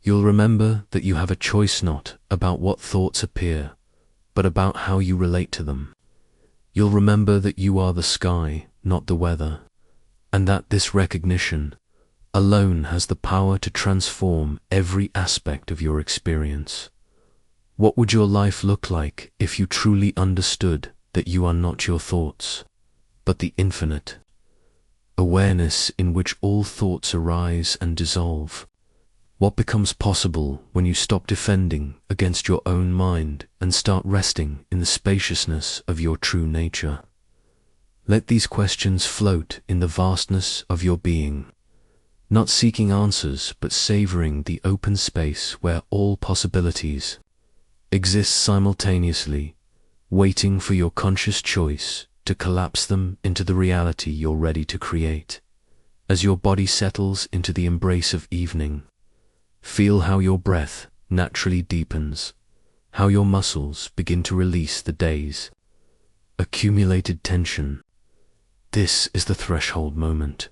You'll remember that you have a choice not about what thoughts appear, but about how you relate to them. You'll remember that you are the sky, not the weather, and that this recognition alone has the power to transform every aspect of your experience. What would your life look like if you truly understood that you are not your thoughts, but the infinite awareness in which all thoughts arise and dissolve? What becomes possible when you stop defending against your own mind and start resting in the spaciousness of your true nature? Let these questions float in the vastness of your being, not seeking answers but savoring the open space where all possibilities exist simultaneously, waiting for your conscious choice to collapse them into the reality you're ready to create. As your body settles into the embrace of evening, feel how your breath naturally deepens, how your muscles begin to release the day's accumulated tension. This is the threshold moment,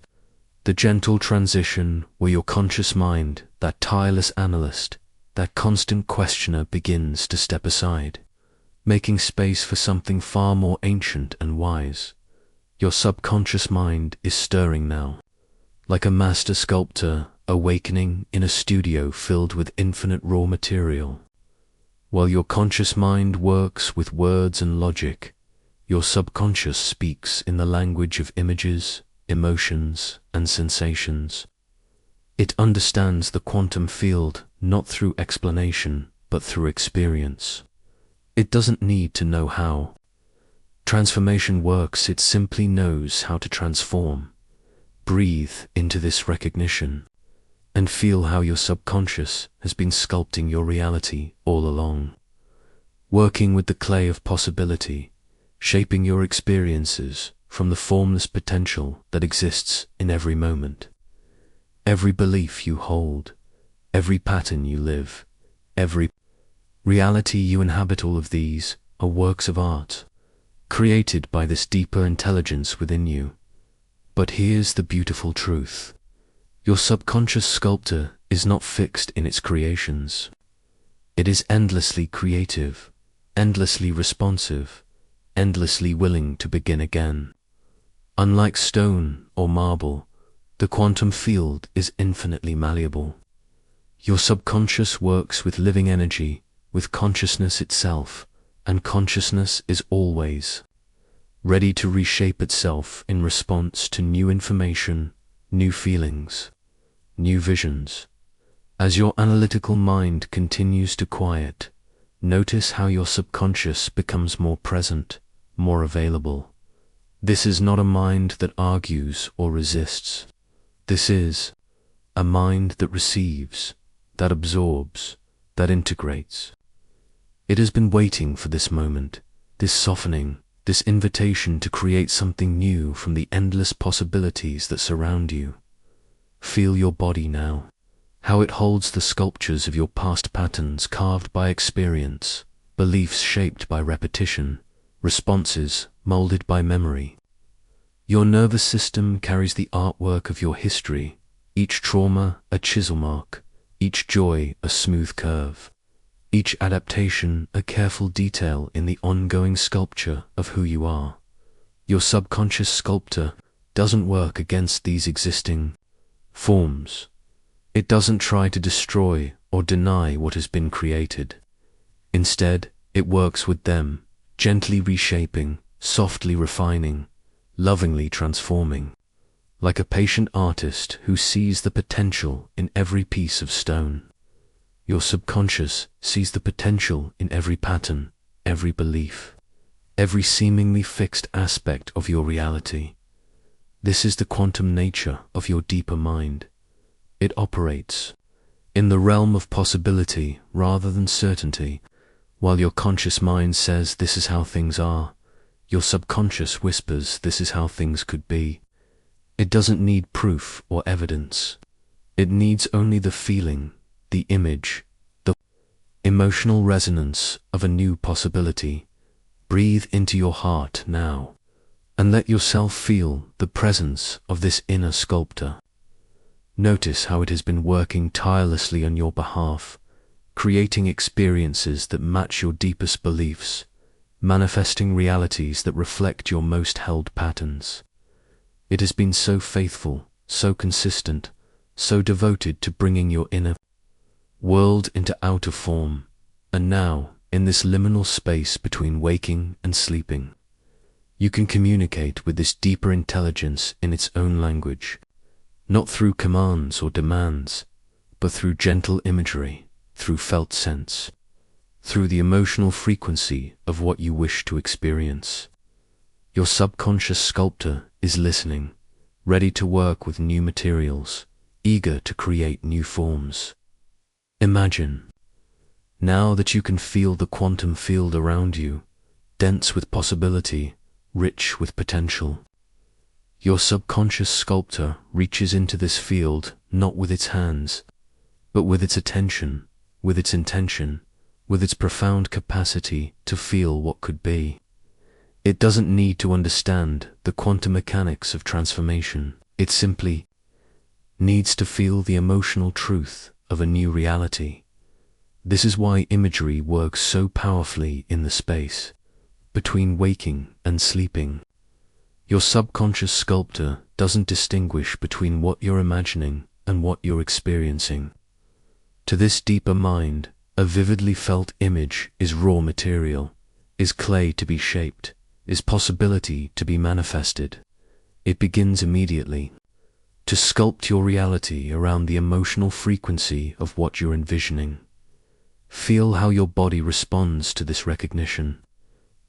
the gentle transition where your conscious mind, that tireless analyst, that constant questioner, begins to step aside, making space for something far more ancient and wise. Your subconscious mind is stirring now, like a master sculptor awakening in a studio filled with infinite raw material. While your conscious mind works with words and logic, your subconscious speaks in the language of images, emotions, and sensations. It understands the quantum field not through explanation, but through experience. It doesn't need to know how transformation works, it simply knows how to transform. Breathe into this recognition and feel how your subconscious has been sculpting your reality all along, working with the clay of possibility, shaping your experiences from the formless potential that exists in every moment. Every belief you hold, every pattern you live, every reality you inhabit, all of these are works of art, created by this deeper intelligence within you. But here's the beautiful truth. Your subconscious sculptor is not fixed in its creations. It is endlessly creative, endlessly responsive, endlessly willing to begin again. Unlike stone or marble, the quantum field is infinitely malleable. Your subconscious works with living energy, with consciousness itself, and consciousness is always ready to reshape itself in response to new information, new feelings, new visions. As your analytical mind continues to quiet, notice how your subconscious becomes more present, more available. This is not a mind that argues or resists. This is a mind that receives, that absorbs, that integrates. It has been waiting for this moment, this softening, this invitation to create something new from the endless possibilities that surround you. Feel your body now, how it holds the sculptures of your past patterns carved by experience, beliefs shaped by repetition, responses molded by memory. Your nervous system carries the artwork of your history, each trauma a chisel mark, each joy a smooth curve, each adaptation a careful detail in the ongoing sculpture of who you are. Your subconscious sculptor doesn't work against these existing forms. It doesn't try to destroy or deny what has been created. Instead, it works with them, gently reshaping, softly refining, lovingly transforming, like a patient artist who sees the potential in every piece of stone. Your subconscious sees the potential in every pattern, every belief, every seemingly fixed aspect of your reality. This is the quantum nature of your deeper mind. It operates in the realm of possibility rather than certainty. While your conscious mind says this is how things are, your subconscious whispers this is how things could be. It doesn't need proof or evidence. It needs only the feeling, the image, the emotional resonance of a new possibility. Breathe into your heart now, and let yourself feel the presence of this inner sculptor. Notice how it has been working tirelessly on your behalf, creating experiences that match your deepest beliefs, manifesting realities that reflect your most held patterns. It has been so faithful, so consistent, so devoted to bringing your inner world into outer form, and now, in this liminal space between waking and sleeping, you can communicate with this deeper intelligence in its own language, not through commands or demands, but through gentle imagery, through felt sense, through the emotional frequency of what you wish to experience. Your subconscious sculptor is listening, ready to work with new materials, eager to create new forms. Imagine, now that you can feel the quantum field around you, dense with possibility, rich with potential. Your subconscious sculptor reaches into this field not with its hands, but with its attention, with its intention, with its profound capacity to feel what could be. It doesn't need to understand the quantum mechanics of transformation. It simply needs to feel the emotional truth of a new reality. This is why imagery works so powerfully in the space between waking and sleeping. Your subconscious sculptor doesn't distinguish between what you're imagining and what you're experiencing. To this deeper mind, a vividly felt image is raw material, is clay to be shaped, is possibility to be manifested. It begins immediately to sculpt your reality around the emotional frequency of what you're envisioning. Feel how your body responds to this recognition,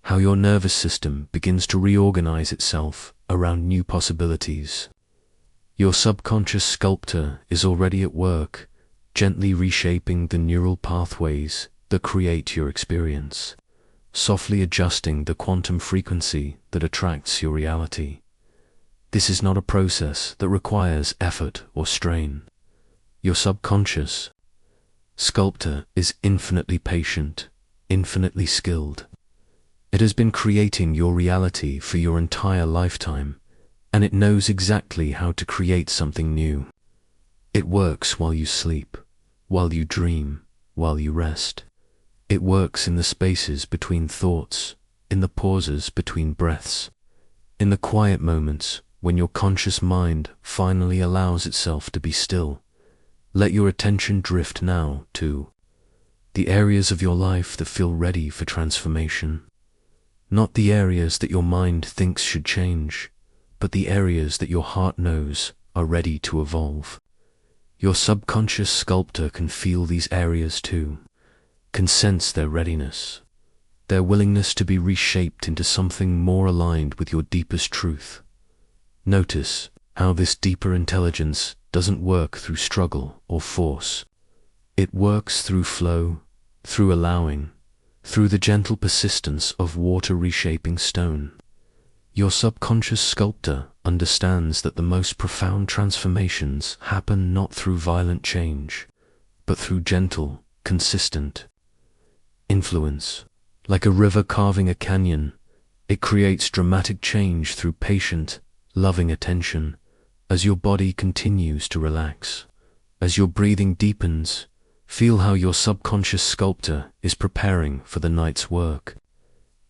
how your nervous system begins to reorganize itself around new possibilities. Your subconscious sculptor is already at work, gently reshaping the neural pathways that create your experience, softly adjusting the quantum frequency that attracts your reality. This is not a process that requires effort or strain. Your subconscious sculptor is infinitely patient, infinitely skilled. It has been creating your reality for your entire lifetime, and it knows exactly how to create something new. It works while you sleep, while you dream, while you rest. It works in the spaces between thoughts, in the pauses between breaths, in the quiet moments when your conscious mind finally allows itself to be still. Let your attention drift now to the areas of your life that feel ready for transformation. Not the areas that your mind thinks should change, but the areas that your heart knows are ready to evolve. Your subconscious sculptor can feel these areas too, can sense their readiness, their willingness to be reshaped into something more aligned with your deepest truth. Notice how this deeper intelligence doesn't work through struggle or force. It works through flow, through allowing, through the gentle persistence of water reshaping stone. Your subconscious sculptor understands that the most profound transformations happen not through violent change, but through gentle, consistent influence. Like a river carving a canyon, it creates dramatic change through patient, loving attention. As your body continues to relax, as your breathing deepens, feel how your subconscious sculptor is preparing for the night's work.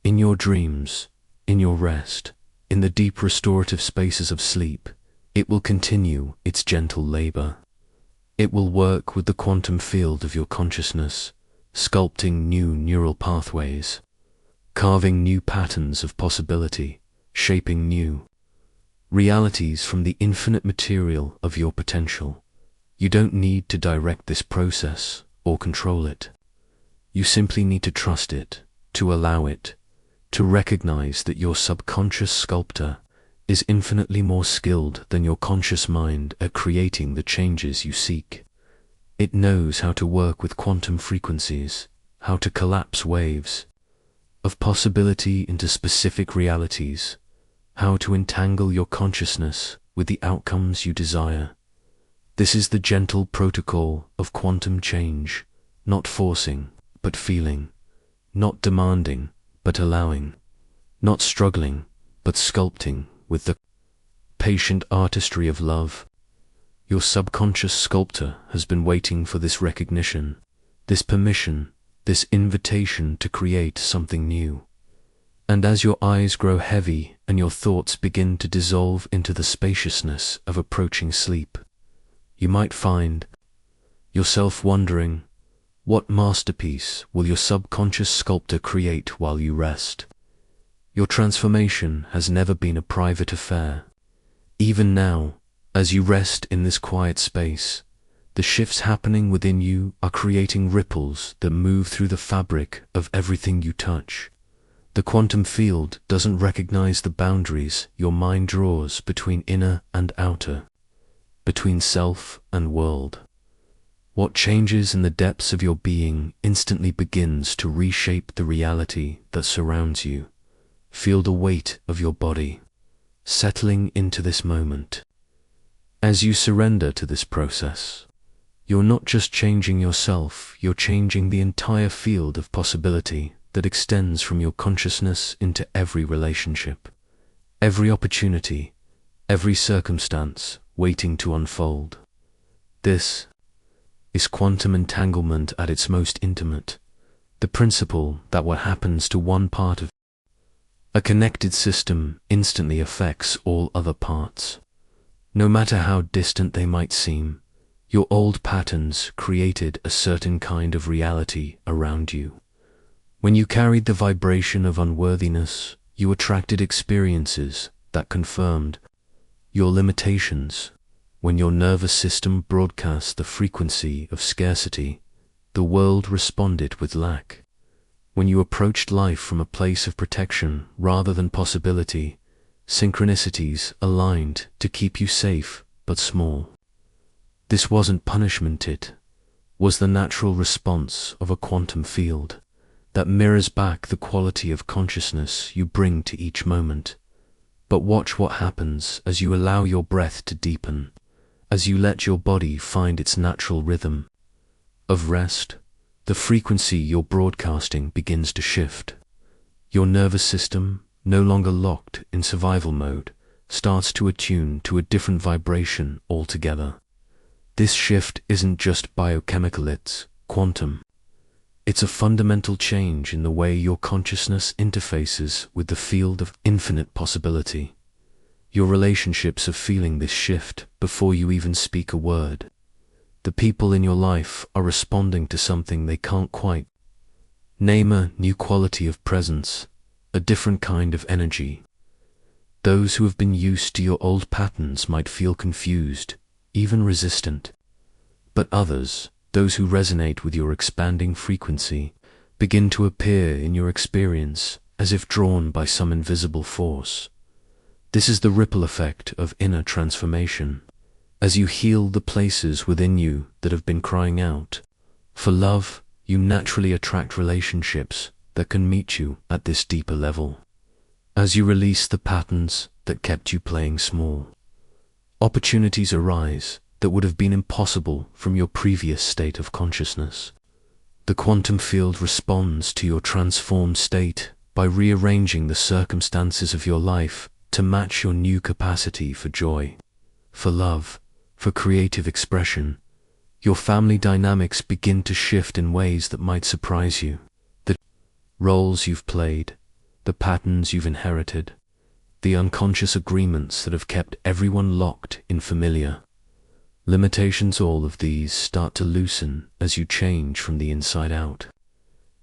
In your dreams, in your rest, in the deep restorative spaces of sleep, it will continue its gentle labor. It will work with the quantum field of your consciousness, sculpting new neural pathways, carving new patterns of possibility, shaping new realities from the infinite material of your potential. You don't need to direct this process or control it. You simply need to trust it, to allow it, to recognize that your subconscious sculptor is infinitely more skilled than your conscious mind at creating the changes you seek. It knows how to work with quantum frequencies, how to collapse waves of possibility into specific realities, how to entangle your consciousness with the outcomes you desire. This is the gentle protocol of quantum change, not forcing, but feeling, not demanding, but allowing, not struggling, but sculpting with the patient artistry of love. Your subconscious sculptor has been waiting for this recognition, this permission, this invitation to create something new. And as your eyes grow heavy and your thoughts begin to dissolve into the spaciousness of approaching sleep, you might find yourself wondering, what masterpiece will your subconscious sculptor create while you rest? Your transformation has never been a private affair. Even now, as you rest in this quiet space, the shifts happening within you are creating ripples that move through the fabric of everything you touch. The quantum field doesn't recognize the boundaries your mind draws between inner and outer, between self and world. What changes in the depths of your being instantly begins to reshape the reality that surrounds you. Feel the weight of your body settling into this moment. As you surrender to this process, you're not just changing yourself, you're changing the entire field of possibility that extends from your consciousness into every relationship, every opportunity, every circumstance waiting to unfold. This is quantum entanglement at its most intimate, the principle that what happens to one part of a connected system instantly affects all other parts. No matter how distant they might seem, your old patterns created a certain kind of reality around you. When you carried the vibration of unworthiness, you attracted experiences that confirmed your limitations. When your nervous system broadcast the frequency of scarcity, the world responded with lack. When you approached life from a place of protection rather than possibility, synchronicities aligned to keep you safe but small. This wasn't punishment, it was the natural response of a quantum field that mirrors back the quality of consciousness you bring to each moment. But watch what happens as you allow your breath to deepen, as you let your body find its natural rhythm of rest. The frequency you're broadcasting begins to shift. Your nervous system, no longer locked in survival mode, starts to attune to a different vibration altogether. This shift isn't just biochemical, it's quantum. It's a fundamental change in the way your consciousness interfaces with the field of infinite possibility. Your relationships are feeling this shift before you even speak a word. The people in your life are responding to something they can't quite name, a new quality of presence, a different kind of energy. Those who have been used to your old patterns might feel confused, even resistant. But others, those who resonate with your expanding frequency, begin to appear in your experience as if drawn by some invisible force. This is the ripple effect of inner transformation. As you heal the places within you that have been crying out for love, you naturally attract relationships that can meet you at this deeper level. As you release the patterns that kept you playing small, opportunities arise that would have been impossible from your previous state of consciousness. The quantum field responds to your transformed state by rearranging the circumstances of your life to match your new capacity for joy, for love, for creative expression. Your family dynamics begin to shift in ways that might surprise you. The roles you've played, the patterns you've inherited, the unconscious agreements that have kept everyone locked in familiar limitations, all of these start to loosen as you change from the inside out.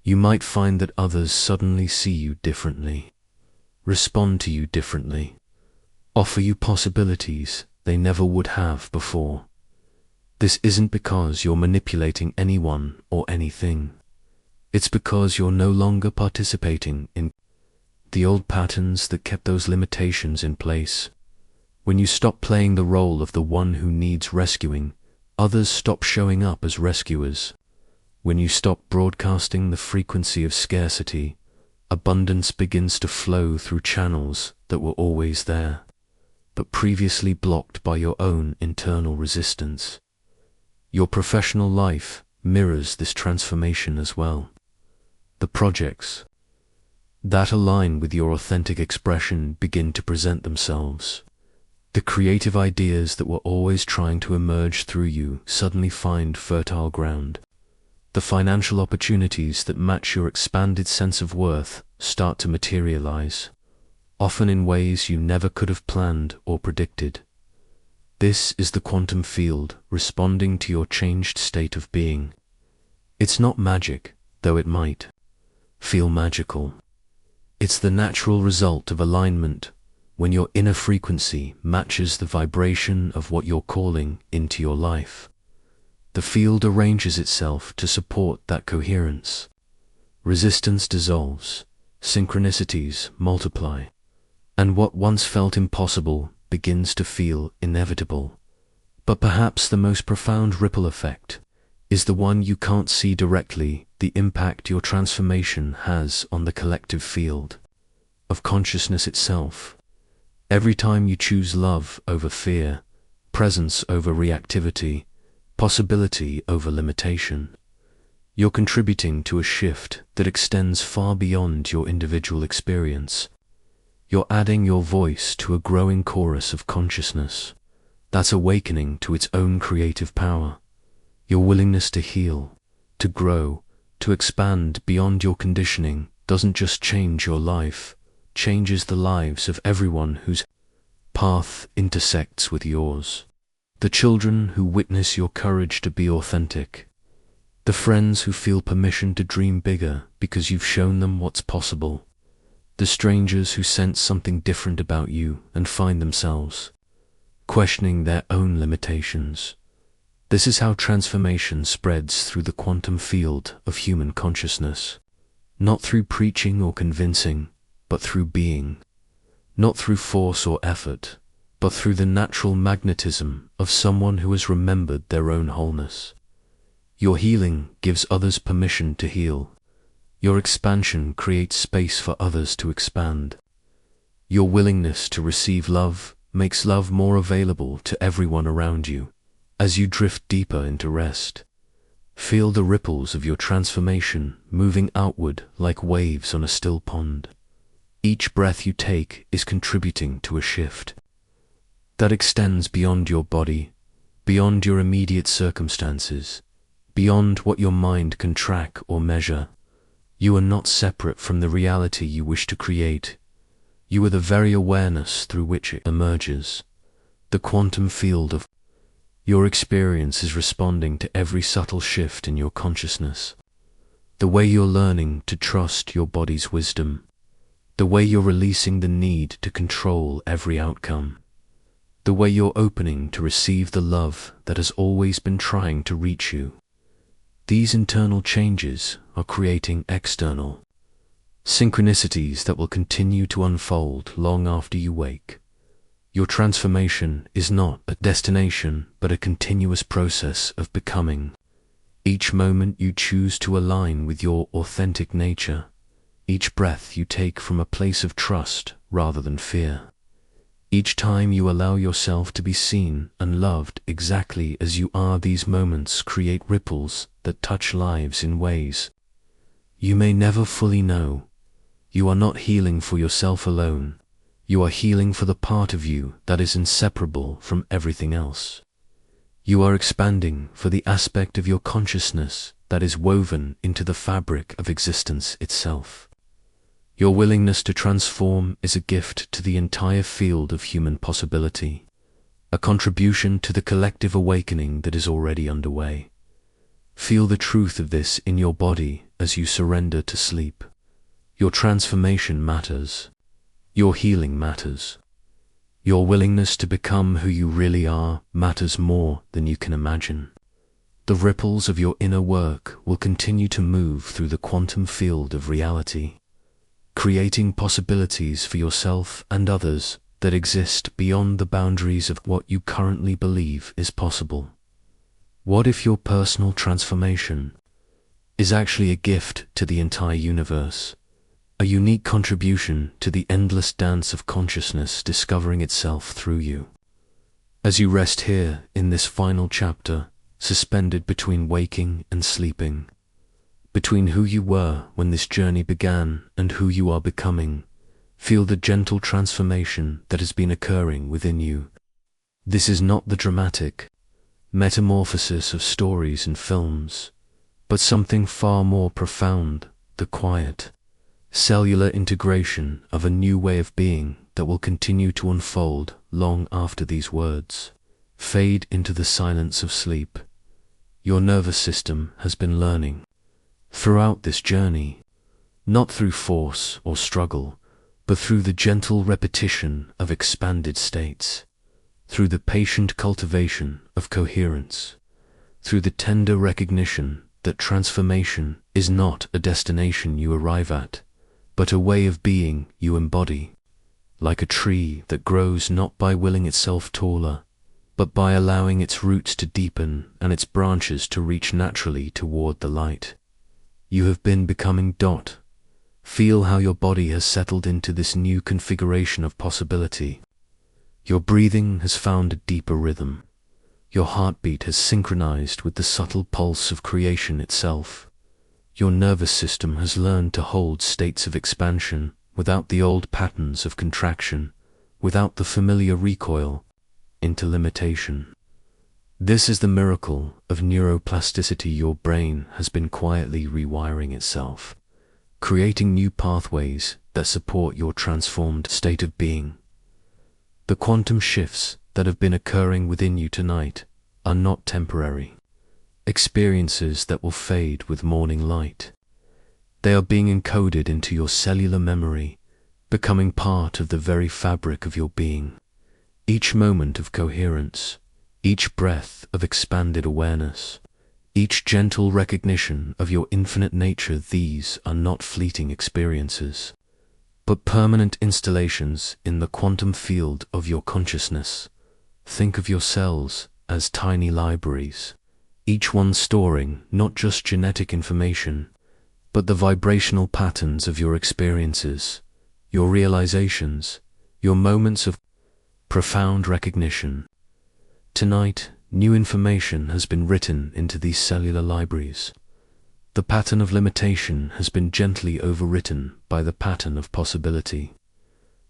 You might find that others suddenly see you differently, respond to you differently, offer you possibilities they never would have before. This isn't because you're manipulating anyone or anything. It's because you're no longer participating in the old patterns that kept those limitations in place. When you stop playing the role of the one who needs rescuing, others stop showing up as rescuers. When you stop broadcasting the frequency of scarcity, abundance begins to flow through channels that were always there, but previously blocked by your own internal resistance. Your professional life mirrors this transformation as well. The projects that align with your authentic expression begin to present themselves. The creative ideas that were always trying to emerge through you suddenly find fertile ground. The financial opportunities that match your expanded sense of worth start to materialize, often in ways you never could have planned or predicted. This is the quantum field responding to your changed state of being. It's not magic, though it might feel magical. It's the natural result of alignment, when your inner frequency matches the vibration of what you're calling into your life. The field arranges itself to support that coherence. Resistance dissolves, synchronicities multiply, and what once felt impossible begins to feel inevitable. But perhaps the most profound ripple effect is the one you can't see directly: the impact your transformation has on the collective field of consciousness itself. Every time you choose love over fear, presence over reactivity, possibility over limitation, you're contributing to a shift that extends far beyond your individual experience. You're adding your voice to a growing chorus of consciousness that's awakening to its own creative power. Your willingness to heal, to grow, to expand beyond your conditioning doesn't just change your life, changes the lives of everyone whose path intersects with yours. The children who witness your courage to be authentic, the friends who feel permission to dream bigger because you've shown them what's possible, the strangers who sense something different about you and find themselves questioning their own limitations. This is how transformation spreads through the quantum field of human consciousness. Not through preaching or convincing, but through being. Not through force or effort, but through the natural magnetism of someone who has remembered their own wholeness. Your healing gives others permission to heal. Your expansion creates space for others to expand. Your willingness to receive love makes love more available to everyone around you. As you drift deeper into rest, feel the ripples of your transformation moving outward like waves on a still pond. Each breath you take is contributing to a shift that extends beyond your body, beyond your immediate circumstances, beyond what your mind can track or measure. You are not separate from the reality you wish to create. You are the very awareness through which it emerges. The quantum field of your experience is responding to every subtle shift in your consciousness. The way you're learning to trust your body's wisdom. The way you're releasing the need to control every outcome. The way you're opening to receive the love that has always been trying to reach you. These internal changes are creating external synchronicities that will continue to unfold long after you wake. Your transformation is not a destination, but a continuous process of becoming. Each moment you choose to align with your authentic nature, each breath you take from a place of trust rather than fear, each time you allow yourself to be seen and loved exactly as you are, these moments create ripples that touch lives in ways you may never fully know. You are not healing for yourself alone. You are healing for the part of you that is inseparable from everything else. You are expanding for the aspect of your consciousness that is woven into the fabric of existence itself. Your willingness to transform is a gift to the entire field of human possibility, a contribution to the collective awakening that is already underway. Feel the truth of this in your body as you surrender to sleep. Your transformation matters. Your healing matters. Your willingness to become who you really are matters more than you can imagine. The ripples of your inner work will continue to move through the quantum field of reality, creating possibilities for yourself and others that exist beyond the boundaries of what you currently believe is possible. What if your personal transformation is actually a gift to the entire universe, a unique contribution to the endless dance of consciousness discovering itself through you. As you rest here in this final chapter, suspended between waking and sleeping, between who you were when this journey began and who you are becoming, feel the gentle transformation that has been occurring within you. This is not the dramatic metamorphosis of stories and films, but something far more profound, the quiet, cellular integration of a new way of being that will continue to unfold long after these words fade into the silence of sleep. Your nervous system has been learning throughout this journey, not through force or struggle, but through the gentle repetition of expanded states, through the patient cultivation of coherence, through the tender recognition that transformation is not a destination you arrive at, but a way of being you embody, like a tree that grows not by willing itself taller, but by allowing its roots to deepen and its branches to reach naturally toward the light. You have been becoming. Feel how your body has settled into this new configuration of possibility. Your breathing has found a deeper rhythm. Your heartbeat has synchronized with the subtle pulse of creation itself. Your nervous system has learned to hold states of expansion without the old patterns of contraction, without the familiar recoil into limitation. This is the miracle of neuroplasticity. Your brain has been quietly rewiring itself, creating new pathways that support your transformed state of being. The quantum shifts that have been occurring within you tonight are not temporary experiences that will fade with morning light. They are being encoded into your cellular memory, becoming part of the very fabric of your being. Each moment of coherence, each breath of expanded awareness, each gentle recognition of your infinite nature, these are not fleeting experiences, but permanent installations in the quantum field of your consciousness. Think of your cells as tiny libraries, each one storing not just genetic information, but the vibrational patterns of your experiences, your realizations, your moments of profound recognition. Tonight, new information has been written into these cellular libraries. The pattern of limitation has been gently overwritten by the pattern of possibility.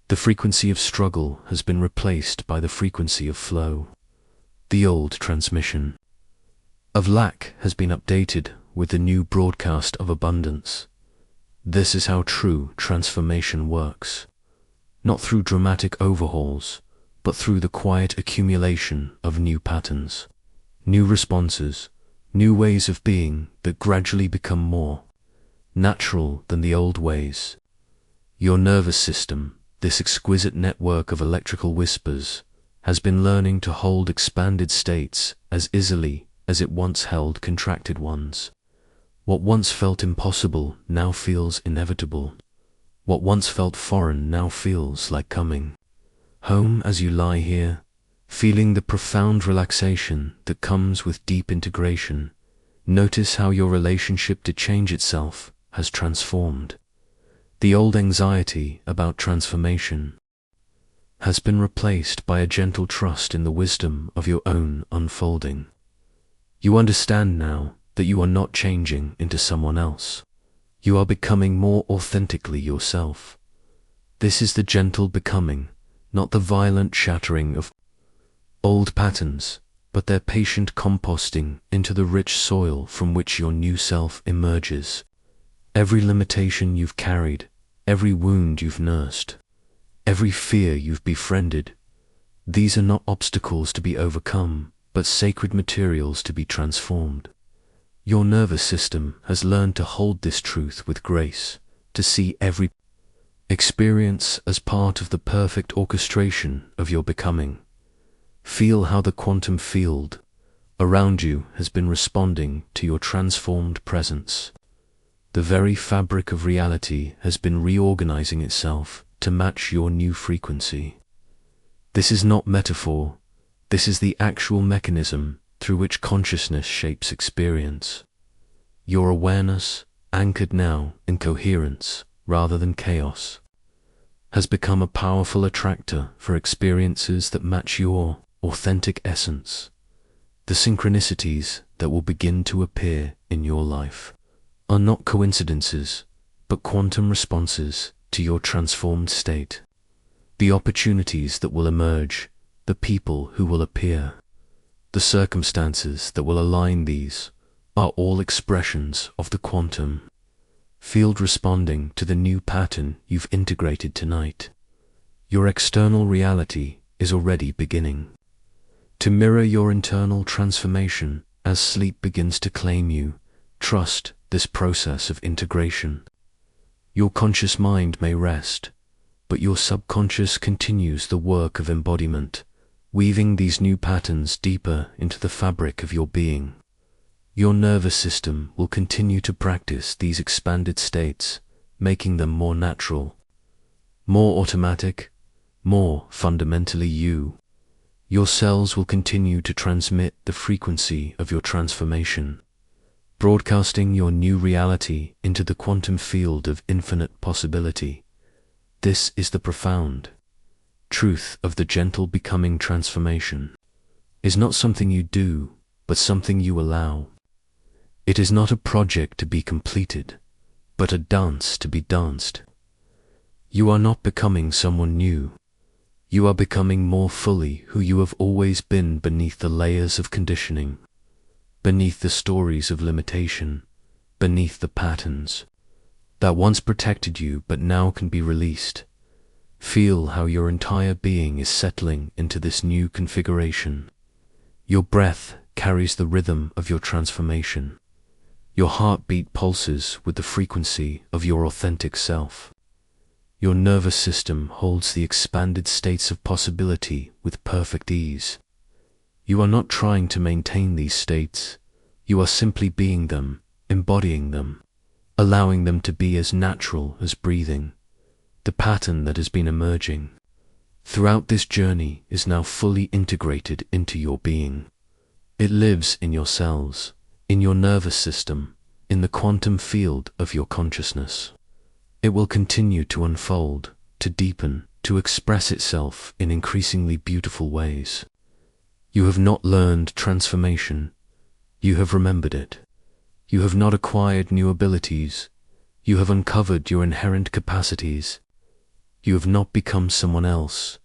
The frequency of struggle has been replaced by the frequency of flow. The old transmission of lack has been updated with the new broadcast of abundance. This is how true transformation works, not through dramatic overhauls, but through the quiet accumulation of new patterns, new responses, new ways of being that gradually become more natural than the old ways. Your nervous system, this exquisite network of electrical whispers, has been learning to hold expanded states as easily as it once held contracted ones. What once felt impossible now feels inevitable. What once felt foreign now feels like coming home. As you lie here, feeling the profound relaxation that comes with deep integration, notice how your relationship to change itself has transformed. The old anxiety about transformation has been replaced by a gentle trust in the wisdom of your own unfolding. You understand now that you are not changing into someone else. You are becoming more authentically yourself. This is the gentle becoming, not the violent shattering of old patterns, but their patient composting into the rich soil from which your new self emerges. Every limitation you've carried, every wound you've nursed, every fear you've befriended, these are not obstacles to be overcome, but sacred materials to be transformed. Your nervous system has learned to hold this truth with grace, to see every experience as part of the perfect orchestration of your becoming. Feel how the quantum field around you has been responding to your transformed presence. The very fabric of reality has been reorganizing itself to match your new frequency. This is not metaphor. This is the actual mechanism through which consciousness shapes experience. Your awareness, anchored now in coherence, rather than chaos, has become a powerful attractor for experiences that match your authentic essence. The synchronicities that will begin to appear in your life are not coincidences, but quantum responses to your transformed state. The opportunities that will emerge, the people who will appear, the circumstances that will align these are all expressions of the quantum field responding to the new pattern you've integrated tonight. Your external reality is already beginning to mirror your internal transformation as sleep begins to claim you. Trust this process of integration. Your conscious mind may rest, but your subconscious continues the work of embodiment, weaving these new patterns deeper into the fabric of your being. Your nervous system will continue to practice these expanded states, making them more natural, more automatic, more fundamentally you. Your cells will continue to transmit the frequency of your transformation, broadcasting your new reality into the quantum field of infinite possibility. This is the profound truth of the gentle becoming. Transformation is not something you do, but something you allow. It is not a project to be completed, but a dance to be danced. You are not becoming someone new. You are becoming more fully who you have always been beneath the layers of conditioning, beneath the stories of limitation, beneath the patterns that once protected you but now can be released. Feel how your entire being is settling into this new configuration. Your breath carries the rhythm of your transformation. Your heartbeat pulses with the frequency of your authentic self. Your nervous system holds the expanded states of possibility with perfect ease. You are not trying to maintain these states. You are simply being them, embodying them, allowing them to be as natural as breathing. The pattern that has been emerging throughout this journey is now fully integrated into your being. It lives in your cells, in your nervous system, in the quantum field of your consciousness. It will continue to unfold, to deepen, to express itself in increasingly beautiful ways. You have not learned transformation. You have remembered it. You have not acquired new abilities. You have uncovered your inherent capacities. You have not become someone else.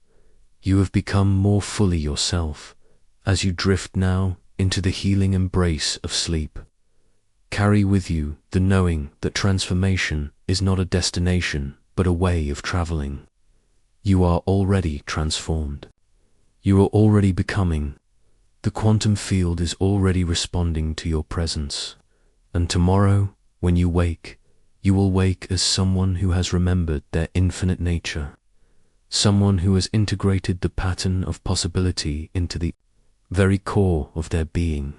You have become more fully yourself as you drift now into the healing embrace of sleep. Carry with you the knowing that transformation is not a destination, but a way of traveling. You are already transformed. You are already becoming. The quantum field is already responding to your presence. And tomorrow, when you wake, you will wake as someone who has remembered their infinite nature, someone who has integrated the pattern of possibility into the very core of their being.